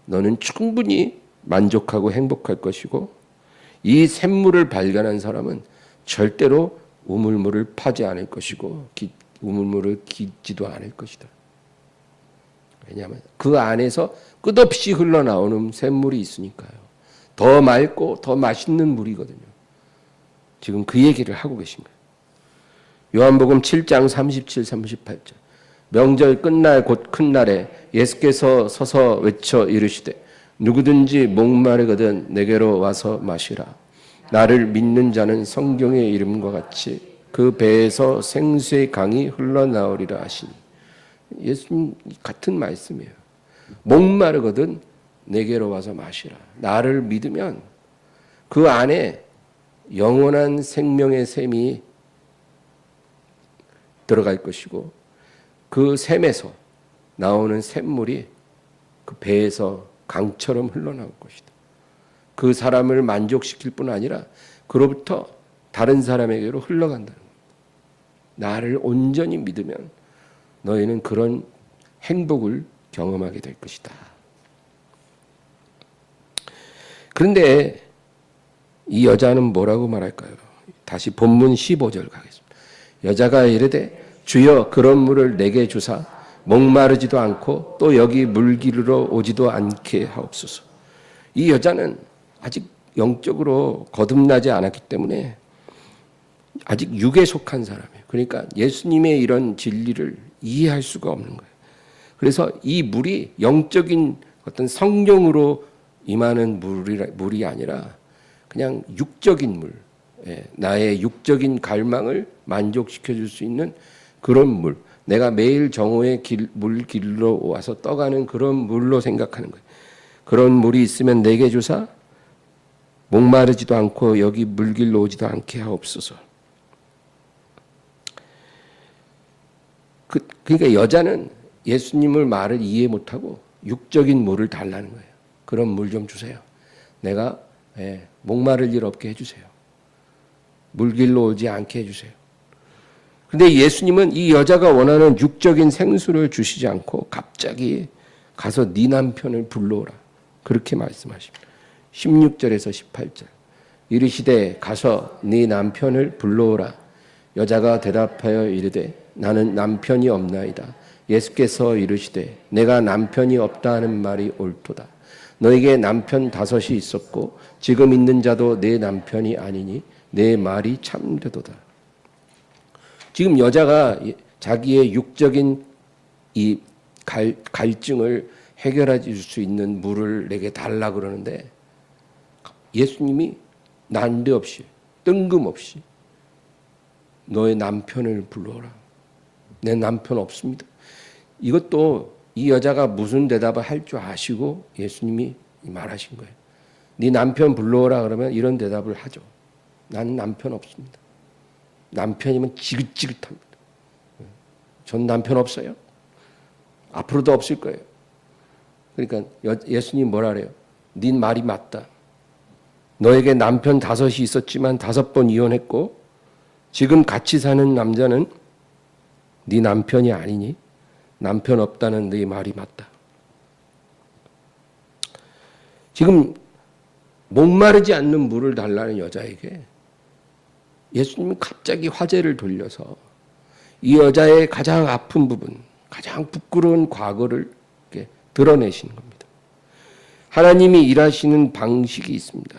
Speaker 1: 너는 충분히 만족하고 행복할 것이고 이 샘물을 발견한 사람은 절대로 우물물을 파지 않을 것이고 우물물을 깃지도 않을 것이다. 왜냐하면 그 안에서 끝없이 흘러나오는 샘물이 있으니까요. 더 맑고 더 맛있는 물이거든요. 지금 그 얘기를 하고 계신 거예요. 요한복음 7장 37, 38절. 명절 끝날 곧 큰 날에 예수께서 서서 외쳐 이르시되 누구든지 목마르거든 내게로 와서 마시라. 나를 믿는 자는 성경의 이름과 같이 그 배에서 생수의 강이 흘러나오리라 하시니. 예수님 같은 말씀이에요. 목마르거든 내게로 와서 마시라. 나를 믿으면 그 안에 영원한 생명의 샘이 들어갈 것이고 그 샘에서 나오는 샘물이 그 배에서 강처럼 흘러나올 것이다. 그 사람을 만족시킬 뿐 아니라 그로부터 다른 사람에게로 흘러간다는 겁니다. 나를 온전히 믿으면 너희는 그런 행복을 경험하게 될 것이다. 그런데 이 여자는 뭐라고 말할까요? 다시 본문 15절 가겠습니다. 여자가 이르되 주여 그런 물을 내게 주사 목마르지도 않고 또 여기 물 기르러 오지도 않게 하옵소서. 이 여자는 아직 영적으로 거듭나지 않았기 때문에 아직 육에 속한 사람이에요. 그러니까 예수님의 이런 진리를 이해할 수가 없는 거예요. 그래서 이 물이 영적인 어떤 성령으로 임하는 물이 아니라 그냥 육적인 물, 나의 육적인 갈망을 만족시켜 줄 수 있는 그런 물, 내가 매일 정오에 물 길러 와서 떠가는 그런 물로 생각하는 거예요. 그런 물이 있으면 내게 주사 목마르지도 않고 여기 물 길러 오지도 않게 하옵소서. 그러니까 여자는 예수님을 말을 이해 못하고 육적인 물을 달라는 거예요. 그런 물 좀 주세요. 내가 목마를 일 없게 해주세요. 물 길러 오지 않게 해주세요. 근데 예수님은 이 여자가 원하는 육적인 생수를 주시지 않고 갑자기 가서 네 남편을 불러오라. 그렇게 말씀하십니다. 16절에서 18절. 이르시되 가서 네 남편을 불러오라. 여자가 대답하여 이르되 나는 남편이 없나이다. 예수께서 이르시되 내가 남편이 없다 하는 말이 옳도다. 너에게 남편 5이 있었고 지금 있는 자도 내 남편이 아니니 내 말이 참되도다. 지금 여자가 자기의 육적인 이 갈증을 해결해 줄 수 있는 물을 내게 달라 그러는데 예수님이 난데없이 뜬금없이 너의 남편을 불러오라. 내 남편 없습니다. 이것도 이 여자가 무슨 대답을 할 줄 아시고 예수님이 말하신 거예요. 네 남편 불러오라 그러면 이런 대답을 하죠. 나는 남편 없습니다. 남편이면 지긋지긋합니다. 전 남편 없어요. 앞으로도 없을 거예요. 그러니까 예수님 뭐라 그래요? 네 말이 맞다. 너에게 남편 5이 있었지만 5번 이혼했고 지금 같이 사는 남자는 네 남편이 아니니 남편 없다는 네 말이 맞다. 지금 목마르지 않는 물을 달라는 여자에게 예수님은 갑자기 화제를 돌려서 이 여자의 가장 아픈 부분, 가장 부끄러운 과거를 이렇게 드러내시는 겁니다. 하나님이 일하시는 방식이 있습니다.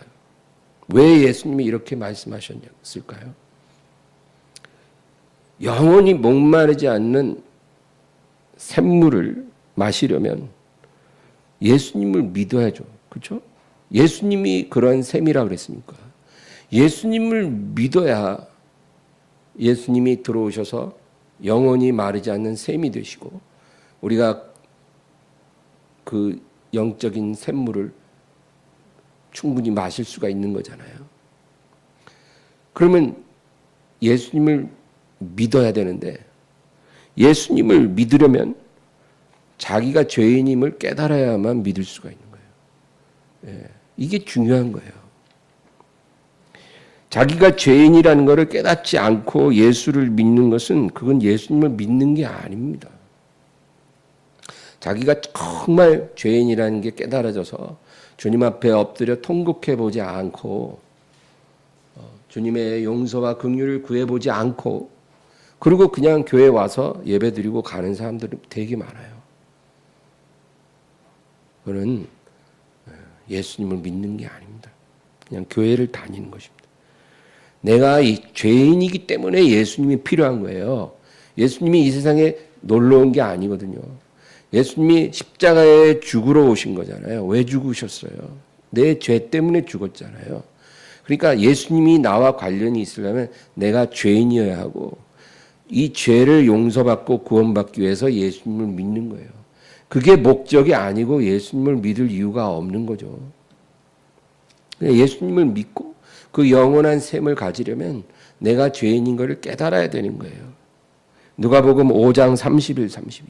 Speaker 1: 왜 예수님이 이렇게 말씀하셨을까요? 영원히 목마르지 않는 샘물을 마시려면 예수님을 믿어야죠. 그렇죠? 예수님이 그런 샘이라 그랬습니까? 예수님을 믿어야 예수님이 들어오셔서 영원히 마르지 않는 샘이 되시고 우리가 그 영적인 샘물을 충분히 마실 수가 있는 거잖아요. 그러면 예수님을 믿어야 되는데 예수님을 믿으려면 자기가 죄인임을 깨달아야만 믿을 수가 있는 거예요. 예, 이게 중요한 거예요. 자기가 죄인이라는 것을 깨닫지 않고 예수를 믿는 것은 그건 예수님을 믿는 게 아닙니다. 자기가 정말 죄인이라는 게 깨달아져서 주님 앞에 엎드려 통곡해 보지 않고 주님의 용서와 긍휼을 구해 보지 않고 그리고 그냥 교회 와서 예배드리고 가는 사람들이 되게 많아요. 그는 예수님을 믿는 게 아닙니다. 그냥 교회를 다니는 것입니다. 내가 이 죄인이기 때문에 예수님이 필요한 거예요. 예수님이 이 세상에 놀러 온 게 아니거든요. 예수님이 십자가에 죽으러 오신 거잖아요. 왜 죽으셨어요? 내 죄 때문에 죽었잖아요. 그러니까 예수님이 나와 관련이 있으려면 내가 죄인이어야 하고 이 죄를 용서받고 구원받기 위해서 예수님을 믿는 거예요. 그게 목적이 아니고 예수님을 믿을 이유가 없는 거죠. 예수님을 믿고 그 영원한 샘을 가지려면 내가 죄인인 것을 깨달아야 되는 거예요. 누가복음 5장 31, 32.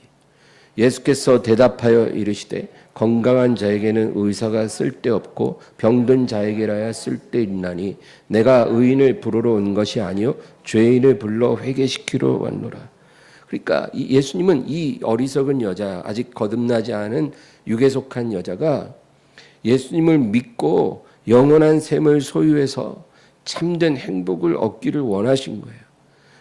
Speaker 1: 예수께서 대답하여 이르시되 건강한 자에게는 의사가 쓸데없고 병든 자에게라야 쓸데있나니 내가 의인을 부르러 온 것이 아니요 죄인을 불러 회개시키러 왔노라. 그러니까 예수님은 이 어리석은 여자, 아직 거듭나지 않은 육에 속한 여자가 예수님을 믿고 영원한 샘을 소유해서 참된 행복을 얻기를 원하신 거예요.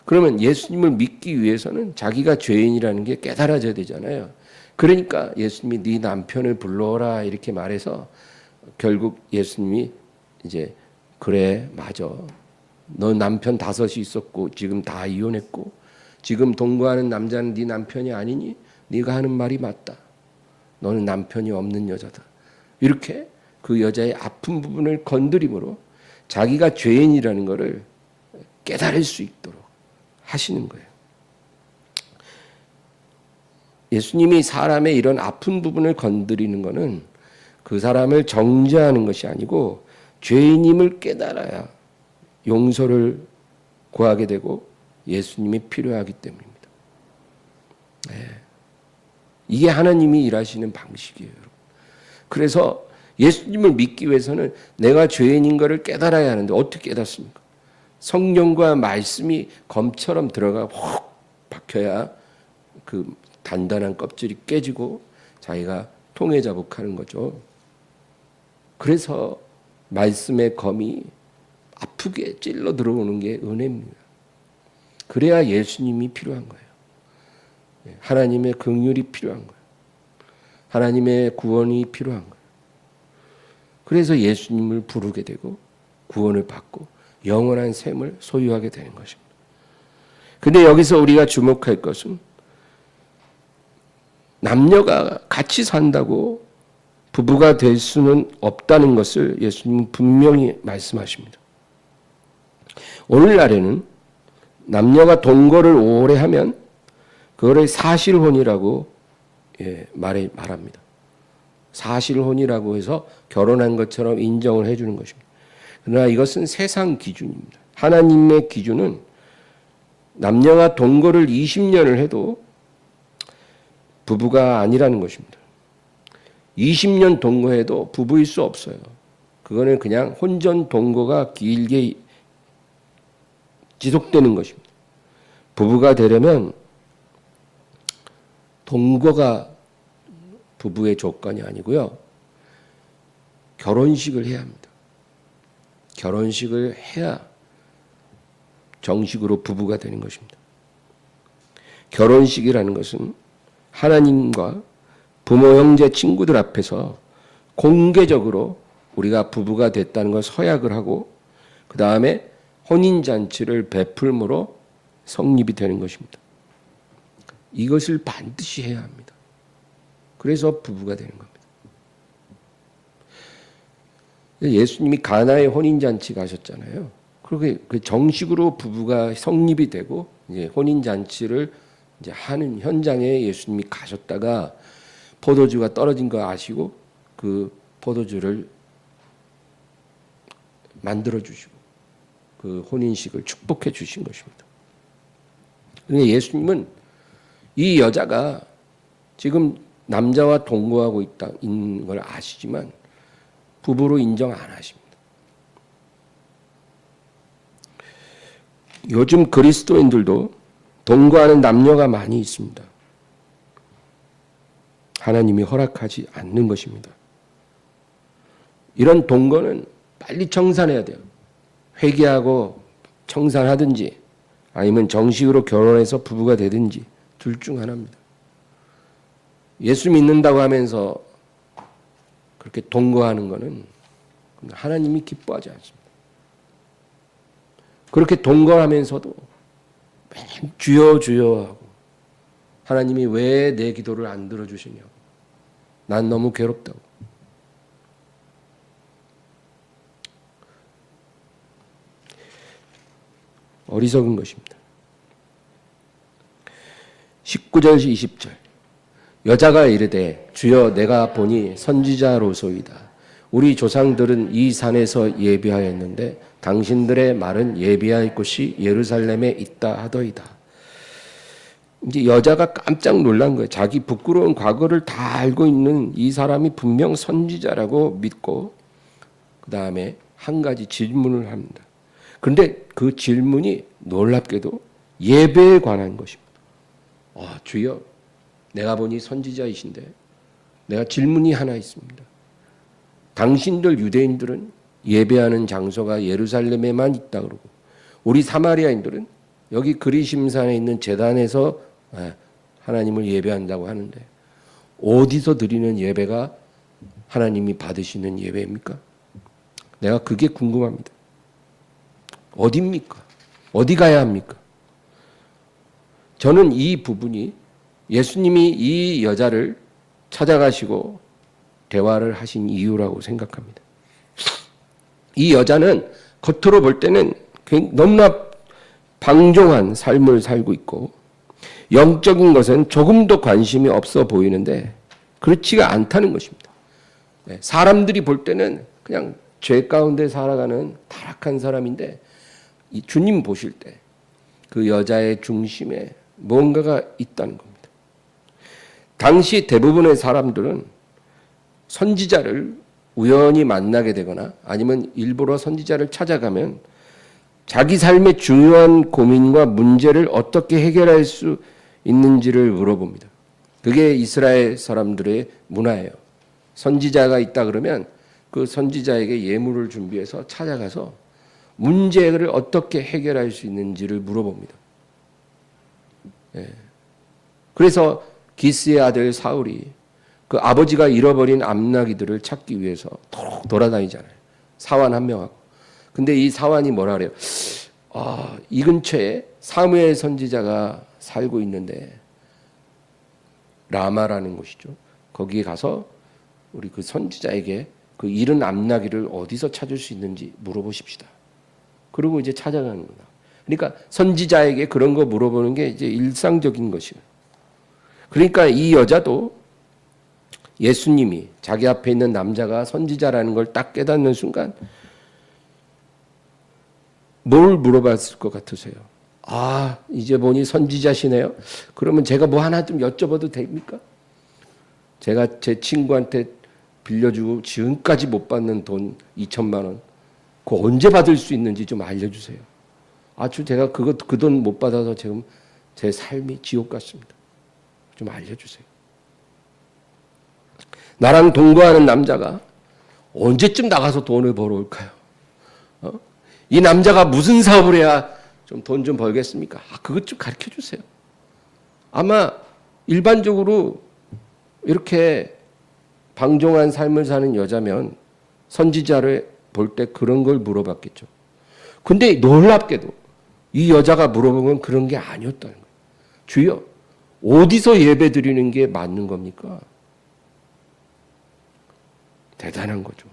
Speaker 1: 그러면 예수님을 믿기 위해서는 자기가 죄인이라는 게 깨달아져야 되잖아요. 그러니까 예수님이 네 남편을 불러오라 이렇게 말해서 결국 예수님이 이제 그래 맞아. 너 남편 5이 있었고 지금 다 이혼했고 지금 동거하는 남자는 네 남편이 아니니 네가 하는 말이 맞다. 너는 남편이 없는 여자다. 이렇게 그 여자의 아픈 부분을 건드림으로 자기가 죄인이라는 것을 깨달을 수 있도록 하시는 거예요. 예수님이 사람의 이런 아픈 부분을 건드리는 것은 그 사람을 정죄하는 것이 아니고 죄인임을 깨달아야 용서를 구하게 되고 예수님이 필요하기 때문입니다. 네. 이게 하나님이 일하시는 방식이에요. 그래서 예수님을 믿기 위해서는 내가 죄인인 것을 깨달아야 하는데 어떻게 깨닫습니까? 성령과 말씀이 검처럼 들어가 확 박혀야 그 단단한 껍질이 깨지고 자기가 통회자복하는 거죠. 그래서 말씀의 검이 아프게 찔러 들어오는 게 은혜입니다. 그래야 예수님이 필요한 거예요. 하나님의 긍휼이 필요한 거예요. 하나님의 구원이 필요한 거예요. 그래서 예수님을 부르게 되고 구원을 받고 영원한 샘을 소유하게 되는 것입니다. 근데 여기서 우리가 주목할 것은 남녀가 같이 산다고 부부가 될 수는 없다는 것을 예수님은 분명히 말씀하십니다. 오늘날에는 남녀가 동거를 오래 하면 그거를 사실혼이라고 말합니다. 사실혼이라고 해서 결혼한 것처럼 인정을 해주는 것입니다. 그러나 이것은 세상 기준입니다. 하나님의 기준은 남녀가 동거를 20년을 해도 부부가 아니라는 것입니다. 20년 동거해도 부부일 수 없어요. 그거는 그냥 혼전 동거가 길게 지속되는 것입니다. 부부가 되려면 동거가 부부의 조건이 아니고요. 결혼식을 해야 합니다. 결혼식을 해야 정식으로 부부가 되는 것입니다. 결혼식이라는 것은 하나님과 부모, 형제, 친구들 앞에서 공개적으로 우리가 부부가 됐다는 걸 서약을 하고 그 다음에 혼인잔치를 베풀므로 성립이 되는 것입니다. 이것을 반드시 해야 합니다. 그래서 부부가 되는 겁니다. 예수님이 가나의 혼인잔치 가셨잖아요. 그렇게 그 정식으로 부부가 성립이 되고 이제 혼인잔치를 이제 하는 현장에 예수님이 가셨다가 포도주가 떨어진 거 아시고 그 포도주를 만들어 주시고 그 혼인식을 축복해 주신 것입니다. 그런데 예수님은 이 여자가 지금 남자와 동거하고 있는 걸 아시지만 부부로 인정 안 하십니다. 요즘 그리스도인들도 동거하는 남녀가 많이 있습니다. 하나님이 허락하지 않는 것입니다. 이런 동거는 빨리 청산해야 돼요. 회개하고 청산하든지 아니면 정식으로 결혼해서 부부가 되든지 둘 중 하나입니다. 예수 믿는다고 하면서 그렇게 동거하는 것은 하나님이 기뻐하지 않습니다. 그렇게 동거하면서도 주여 주여 하고 하나님이 왜 내 기도를 안 들어주시냐고 난 너무 괴롭다고 어리석은 것입니다. 19절 20절 여자가 이르되 주여 내가 보니 선지자로소이다. 우리 조상들은 이 산에서 예비하였는데 당신들의 말은 예비할 곳이 예루살렘에 있다 하더이다. 이제 여자가 깜짝 놀란 거예요. 자기 부끄러운 과거를 다 알고 있는 이 사람이 분명 선지자라고 믿고 그 다음에 한 가지 질문을 합니다. 그런데 그 질문이 놀랍게도 예배에 관한 것입니다. 주여 내가 보니 선지자이신데 내가 질문이 하나 있습니다. 당신들 유대인들은 예배하는 장소가 예루살렘에만 있다 그러고 우리 사마리아인들은 여기 그리심산에 있는 제단에서 하나님을 예배한다고 하는데 어디서 드리는 예배가 하나님이 받으시는 예배입니까? 내가 그게 궁금합니다. 어디입니까? 어디 가야 합니까? 저는 이 부분이 예수님이 이 여자를 찾아가시고 대화를 하신 이유라고 생각합니다. 이 여자는 겉으로 볼 때는 너무나 방종한 삶을 살고 있고 영적인 것은 조금도 관심이 없어 보이는데 그렇지가 않다는 것입니다. 사람들이 볼 때는 그냥 죄 가운데 살아가는 타락한 사람인데 이 주님 보실 때 그 여자의 중심에 뭔가가 있다는 겁니다. 당시 대부분의 사람들은 선지자를 우연히 만나게 되거나 아니면 일부러 선지자를 찾아가면 자기 삶의 중요한 고민과 문제를 어떻게 해결할 수 있는지를 물어봅니다. 그게 이스라엘 사람들의 문화예요. 선지자가 있다 그러면 그 선지자에게 예물을 준비해서 찾아가서 문제를 어떻게 해결할 수 있는지를 물어봅니다. 그래서 기스의 아들 사울이 그 아버지가 잃어버린 암나기들을 찾기 위해서 돌아다니잖아요. 사환 한 명하고. 근데 이 사환이 뭐라 그래요? 이 근처에 사무엘 선지자가 살고 있는데 라마라는 곳이죠. 거기에 가서 우리 그 선지자에게 그 잃은 암나기를 어디서 찾을 수 있는지 물어보십시다. 그리고 이제 찾아가는 거다. 그러니까 선지자에게 그런 거 물어보는 게 이제 일상적인 것이에요. 그러니까 이 여자도 예수님이 자기 앞에 있는 남자가 선지자라는 걸 딱 깨닫는 순간 뭘 물어봤을 것 같으세요? 아, 이제 보니 선지자시네요. 그러면 제가 뭐 하나 좀 여쭤봐도 됩니까? 제가 제 친구한테 빌려주고 지금까지 못 받는 돈 2천만 원, 그거 언제 받을 수 있는지 좀 알려주세요. 아주 제가 그 돈 못 받아서 지금 제 삶이 지옥 같습니다. 좀 알려주세요. 나랑 동거하는 남자가 언제쯤 나가서 돈을 벌어올까요? 이 남자가 무슨 사업을 해야 좀 돈 좀 벌겠습니까? 그것 좀 가르쳐 주세요. 아마 일반적으로 이렇게 방종한 삶을 사는 여자면 선지자를 볼 때 그런 걸 물어봤겠죠. 근데 놀랍게도 이 여자가 물어본 건 그런 게 아니었다는 거예요. 주여, 어디서 예배 드리는 게 맞는 겁니까? 대단한 거죠.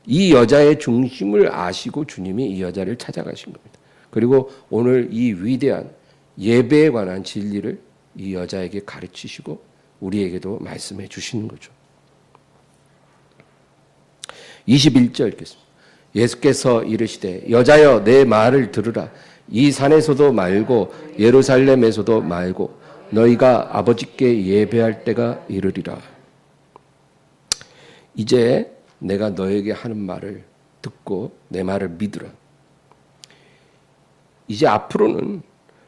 Speaker 1: 이 여자의 중심을 아시고 주님이 이 여자를 찾아가신 겁니다. 그리고 오늘 이 위대한 예배에 관한 진리를 이 여자에게 가르치시고 우리에게도 말씀해 주시는 거죠. 21절 읽겠습니다. 예수께서 이르시되 여자여 내 말을 들으라. 이 산에서도 말고 예루살렘에서도 말고 너희가 아버지께 예배할 때가 이르리라. 이제 내가 너에게 하는 말을 듣고 내 말을 믿으라. 이제 앞으로는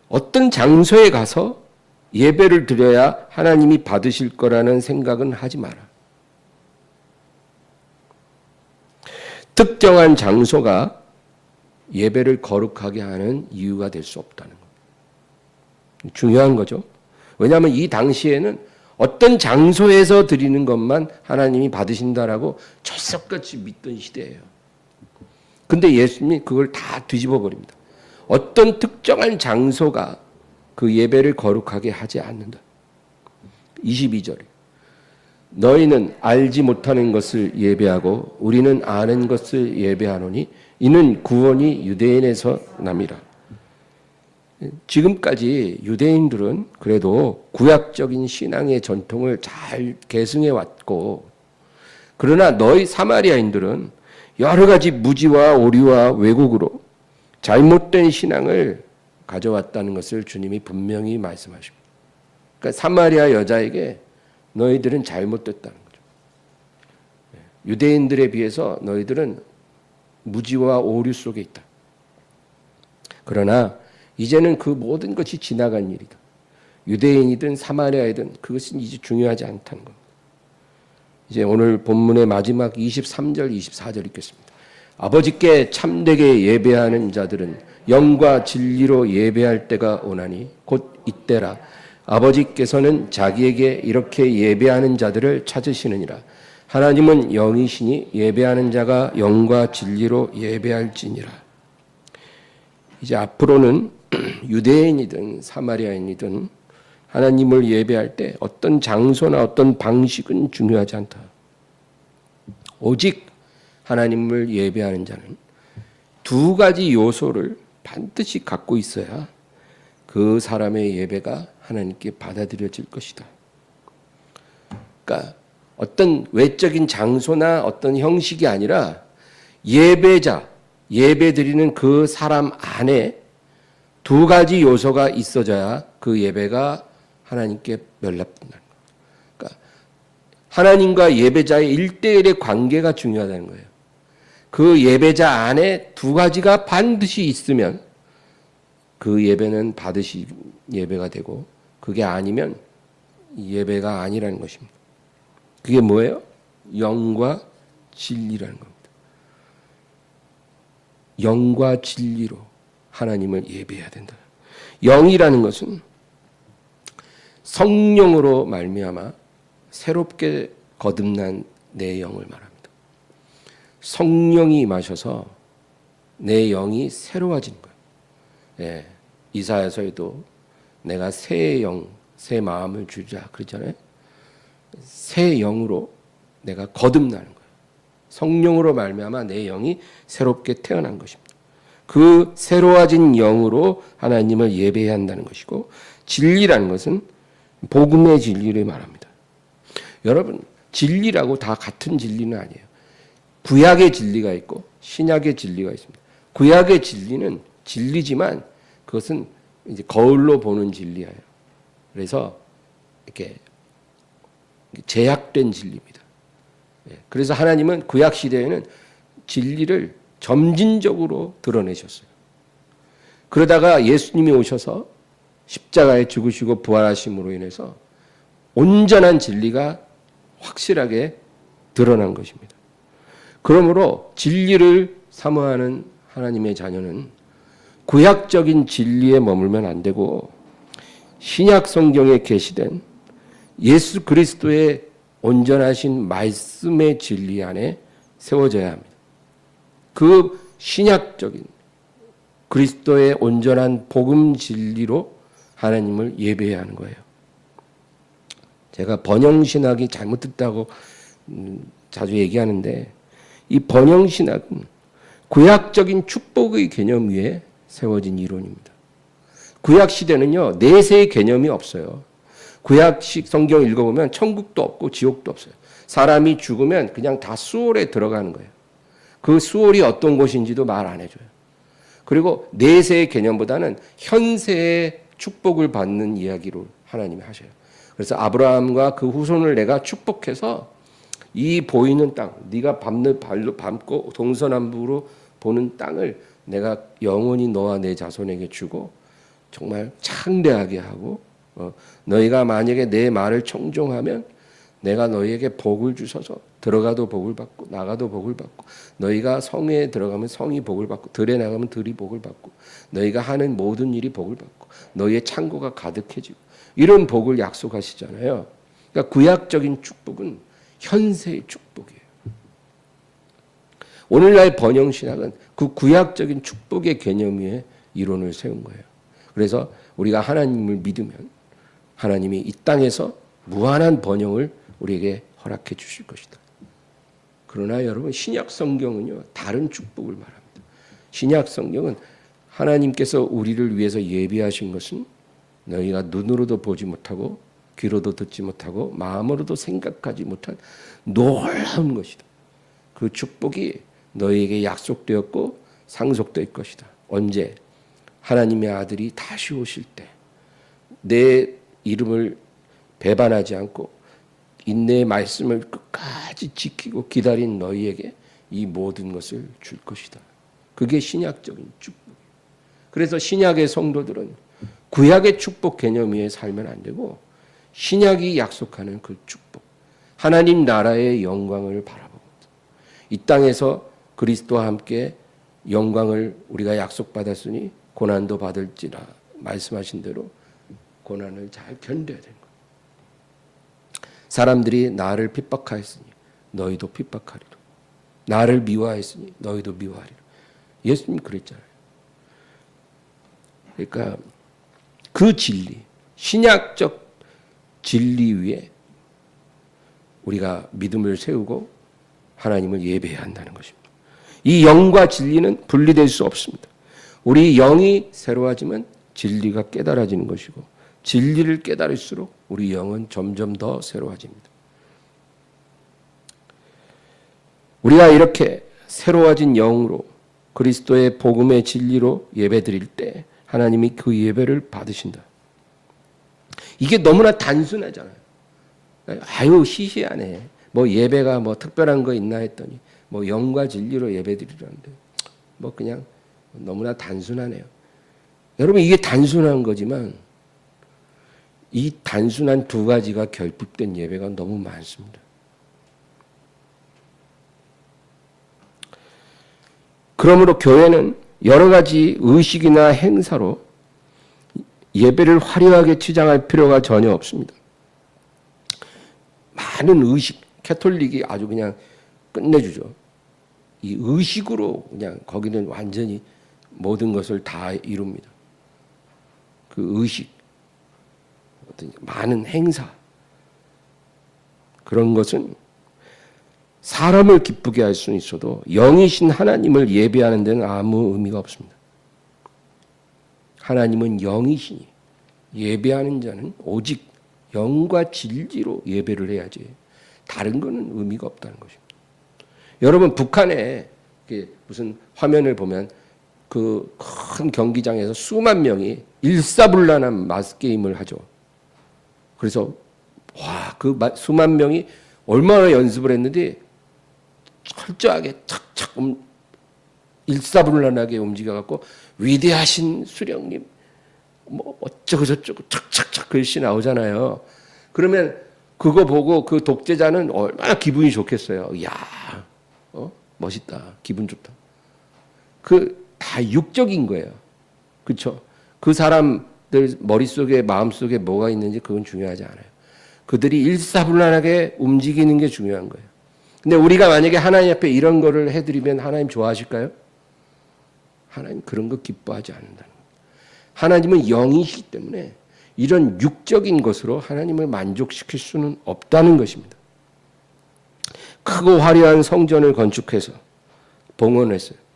Speaker 1: 어떤 장소에 가서 예배를 드려야 하나님이 받으실 거라는 생각은 하지 마라. 특정한 장소가 예배를 거룩하게 하는 이유가 될 수 없다는 것. 중요한 거죠. 왜냐하면 이 당시에는 어떤 장소에서 드리는 것만 하나님이 받으신다라고 철석같이 믿던 시대예요. 근데 예수님이 그걸 다 뒤집어 버립니다. 어떤 특정한 장소가 그 예배를 거룩하게 하지 않는다. 22절에 너희는 알지 못하는 것을 예배하고 우리는 아는 것을 예배하노니 이는 구원이 유대인에서 남이라. 지금까지 유대인들은 그래도 구약적인 신앙의 전통을 잘 계승해 왔고, 그러나 너희 사마리아인들은 여러 가지 무지와 오류와 왜곡으로 잘못된 신앙을 가져왔다는 것을 주님이 분명히 말씀하십니다. 그러니까 사마리아 여자에게 너희들은 잘못됐다는 거죠. 유대인들에 비해서 너희들은 무지와 오류 속에 있다. 그러나 이제는 그 모든 것이 지나간 일이다. 유대인이든 사마리아이든 그것은 이제 중요하지 않다는 겁니다. 이제 오늘 본문의 마지막 23절, 24절 읽겠습니다. 아버지께 참되게 예배하는 자들은 영과 진리로 예배할 때가 오나니 곧 이때라. 아버지께서는 자기에게 이렇게 예배하는 자들을 찾으시느니라. 하나님은 영이시니 예배하는 자가 영과 진리로 예배할지니라. 이제 앞으로는 유대인이든 사마리아인이든 하나님을 예배할 때 어떤 장소나 어떤 방식은 중요하지 않다. 오직 하나님을 예배하는 자는 두 가지 요소를 반드시 갖고 있어야 그 사람의 예배가 하나님께 받아들여질 것이다. 그러니까 어떤 외적인 장소나 어떤 형식이 아니라 예배자, 예배드리는 그 사람 안에 두 가지 요소가 있어져야 그 예배가 하나님께 연락된다는 거예요. 그러니까 하나님과 예배자의 1대1의 관계가 중요하다는 거예요. 그 예배자 안에 두 가지가 반드시 있으면 그 예배는 받으신 예배가 되고, 그게 아니면 예배가 아니라는 것입니다. 그게 뭐예요? 영과 진리라는 겁니다. 영과 진리로 하나님을 예배해야 된다. 영이라는 것은 성령으로 말미암아 새롭게 거듭난 내 영을 말합니다. 성령이 임하셔서 내 영이 새로워지는 거예요. 예, 이사야서에도 내가 새 영, 새 마음을 주자 그러잖아요. 새 영으로 내가 거듭나는 거예요. 성령으로 말미암아 내 영이 새롭게 태어난 것입니다. 그 새로워진 영으로 하나님을 예배해야 한다는 것이고, 진리라는 것은 복음의 진리를 말합니다. 여러분, 진리라고 다 같은 진리는 아니에요. 구약의 진리가 있고 신약의 진리가 있습니다. 구약의 진리는 진리지만 그것은 이제 거울로 보는 진리예요. 그래서 이렇게 제약된 진리입니다. 그래서 하나님은 구약 시대에는 진리를 점진적으로 드러내셨어요. 그러다가 예수님이 오셔서 십자가에 죽으시고 부활하심으로 인해서 온전한 진리가 확실하게 드러난 것입니다. 그러므로 진리를 사모하는 하나님의 자녀는 구약적인 진리에 머물면 안 되고 신약 성경에 계시된 예수 그리스도의 온전하신 말씀의 진리 안에 세워져야 합니다. 그 신약적인 그리스도의 온전한 복음 진리로 하나님을 예배해야 하는 거예요. 제가 번영신학이 잘못됐다고 자주 얘기하는데 이 번영신학은 구약적인 축복의 개념 위에 세워진 이론입니다. 구약 시대는요, 내세의 개념이 없어요. 구약식 성경 읽어보면 천국도 없고 지옥도 없어요. 사람이 죽으면 그냥 다 수월에 들어가는 거예요. 그 수월이 어떤 곳인지도 말 안 해줘요. 그리고 내세의 개념보다는 현세의 축복을 받는 이야기로 하나님이 하셔요. 그래서 아브라함과 그 후손을 내가 축복해서 이 보이는 땅, 네가 밟고 동서남북으로 보는 땅을 내가 영원히 너와 내 자손에게 주고 정말 창대하게 하고 너희가 만약에 내 말을 청종하면 내가 너희에게 복을 주셔서 들어가도 복을 받고 나가도 복을 받고 너희가 성에 들어가면 성이 복을 받고 들에 나가면 들이 복을 받고 너희가 하는 모든 일이 복을 받고 너희의 창고가 가득해지고 이런 복을 약속하시잖아요. 그러니까 구약적인 축복은 현세의 축복이에요. 오늘날 번영신학은 그 구약적인 축복의 개념 위에 이론을 세운 거예요. 그래서 우리가 하나님을 믿으면 하나님이 이 땅에서 무한한 번영을 우리에게 허락해 주실 것이다. 그러나 여러분 신약 성경은요 다른 축복을 말합니다. 신약 성경은 하나님께서 우리를 위해서 예비하신 것은 너희가 눈으로도 보지 못하고 귀로도 듣지 못하고 마음으로도 생각하지 못한 놀라운 것이다. 그 축복이 너희에게 약속되었고 상속될 것이다. 언제? 하나님의 아들이 다시 오실 때 내 이름을 배반하지 않고 인내의 말씀을 끝까지 지키고 기다린 너희에게 이 모든 것을 줄 것이다. 그게 신약적인 축복이에요. 그래서 신약의 성도들은 구약의 축복 개념 위에 살면 안 되고 신약이 약속하는 그 축복, 하나님 나라의 영광을 바라봅니다. 이 땅에서 그리스도와 함께 영광을 우리가 약속받았으니 고난도 받을지라 말씀하신 대로 고난을 잘 견뎌야 되는 거예요. 사람들이 나를 핍박하였으니 너희도 핍박하리라. 나를 미워하였으니 너희도 미워하리라. 예수님 그랬잖아요. 그러니까 그 진리, 신약적 진리 위에 우리가 믿음을 세우고 하나님을 예배해야 한다는 것입니다. 이 영과 진리는 분리될 수 없습니다. 우리 영이 새로워지면 진리가 깨달아지는 것이고 진리를 깨달을수록 우리 영은 점점 더 새로워집니다. 우리가 이렇게 새로워진 영으로 그리스도의 복음의 진리로 예배드릴 때 하나님이 그 예배를 받으신다. 이게 너무나 단순하잖아요. 아유 시시하네. 뭐 예배가 뭐 특별한 거 있나 했더니 뭐 영과 진리로 예배드리라는데 뭐 그냥 너무나 단순하네요. 여러분 이게 단순한 거지만 이 단순한 두 가지가 결핍된 예배가 너무 많습니다. 그러므로 교회는 여러 가지 의식이나 행사로 예배를 화려하게 치장할 필요가 전혀 없습니다. 많은 의식, 캐톨릭이 아주 그냥 끝내주죠. 이 의식으로 그냥 거기는 완전히 모든 것을 다 이룹니다. 그 의식, 어떤 많은 행사, 그런 것은 사람을 기쁘게 할 수는 있어도 영이신 하나님을 예배하는 데는 아무 의미가 없습니다. 하나님은 영이시니 예배하는 자는 오직 영과 진리로 예배를 해야지 다른 거는 의미가 없다는 것입니다. 여러분 북한에 무슨 화면을 보면 그 큰 경기장에서 수만 명이 일사불란한 마스 게임을 하죠. 그래서 그 수만 명이 얼마나 연습을 했는데 철저하게 착착 일사불란하게 움직여갖고 위대하신 수령님 뭐 어쩌고 저쩌고 착착착 글씨 나오잖아요. 그러면 그거 보고 그 독재자는 얼마나 기분이 좋겠어요. 이야, 멋있다, 기분 좋다. 그 다 육적인 거예요. 그렇죠? 그 사람들 머릿속에 마음속에 뭐가 있는지 그건 중요하지 않아요. 그들이 일사불란하게 움직이는 게 중요한 거예요. 근데 우리가 만약에 하나님 앞에 이런 거를 해드리면 하나님 좋아하실까요? 하나님 그런 거 기뻐하지 않는다는 거예요. 하나님은 영이시기 때문에 이런 육적인 것으로 하나님을 만족시킬 수는 없다는 것입니다. 크고 화려한 성전을 건축해서 봉헌했어요.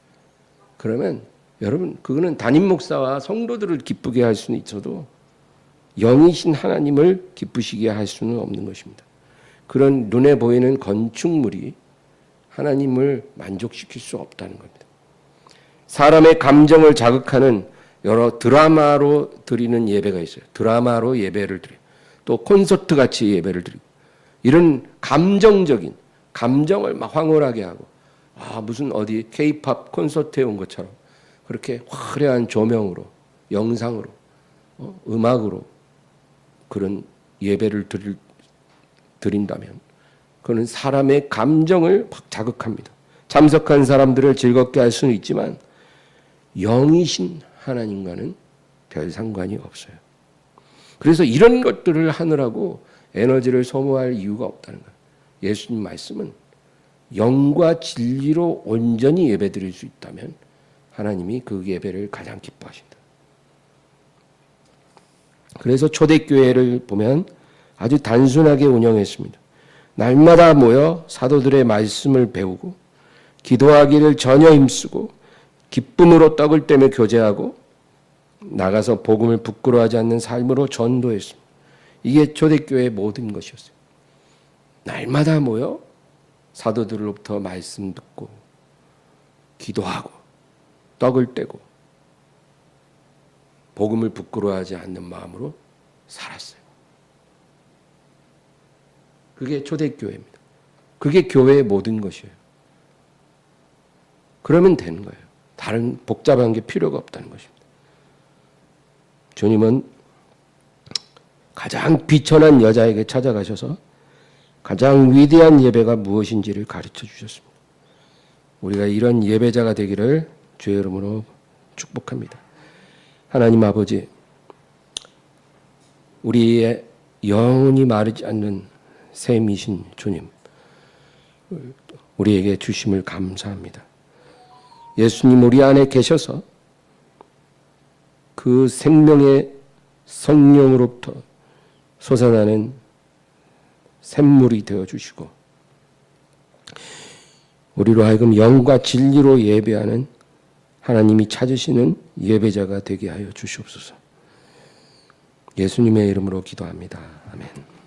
Speaker 1: 그러면 여러분 그거는 담임 목사와 성도들을 기쁘게 할 수는 있어도 영이신 하나님을 기쁘시게 할 수는 없는 것입니다. 그런 눈에 보이는 건축물이 하나님을 만족시킬 수 없다는 겁니다. 사람의 감정을 자극하는 여러 드라마로 드리는 예배가 있어요. 드라마로 예배를 드려요. 또 콘서트 같이 예배를 드리고 이런 감정적인 감정을 막 황홀하게 하고 무슨 어디 K-팝 콘서트에 온 것처럼 그렇게 화려한 조명으로 영상으로 음악으로 그런 예배를 드린다면 그는 사람의 감정을 막 자극합니다. 참석한 사람들을 즐겁게 할 수는 있지만 영이신 하나님과는 별 상관이 없어요. 그래서 이런 것들을 하느라고 에너지를 소모할 이유가 없다는 거예요. 예수님 말씀은 영과 진리로 온전히 예배드릴 수 있다면 하나님이 그 예배를 가장 기뻐하신다. 그래서 초대교회를 보면 아주 단순하게 운영했습니다. 날마다 모여 사도들의 말씀을 배우고 기도하기를 전혀 힘쓰고 기쁨으로 떡을 떼며 교제하고 나가서 복음을 부끄러워하지 않는 삶으로 전도했습니다. 이게 초대교회의 모든 것이었어요. 날마다 모여 사도들로부터 말씀 듣고 기도하고 떡을 떼고 복음을 부끄러워하지 않는 마음으로 살았어요. 그게 초대교회입니다. 그게 교회의 모든 것이에요. 그러면 되는 거예요. 다른 복잡한 게 필요가 없다는 것입니다. 주님은 가장 비천한 여자에게 찾아가셔서 가장 위대한 예배가 무엇인지를 가르쳐 주셨습니다. 우리가 이런 예배자가 되기를 주의 이름으로 축복합니다. 하나님 아버지, 우리의 영원히 마르지 않는 샘이신 주님, 우리에게 주심을 감사합니다. 예수님 우리 안에 계셔서 그 생명의 성령으로부터 솟아나는 샘물이 되어주시고 우리로 하여금 영과 진리로 예배하는 하나님이 찾으시는 예배자가 되게 하여 주시옵소서. 예수님의 이름으로 기도합니다. 아멘.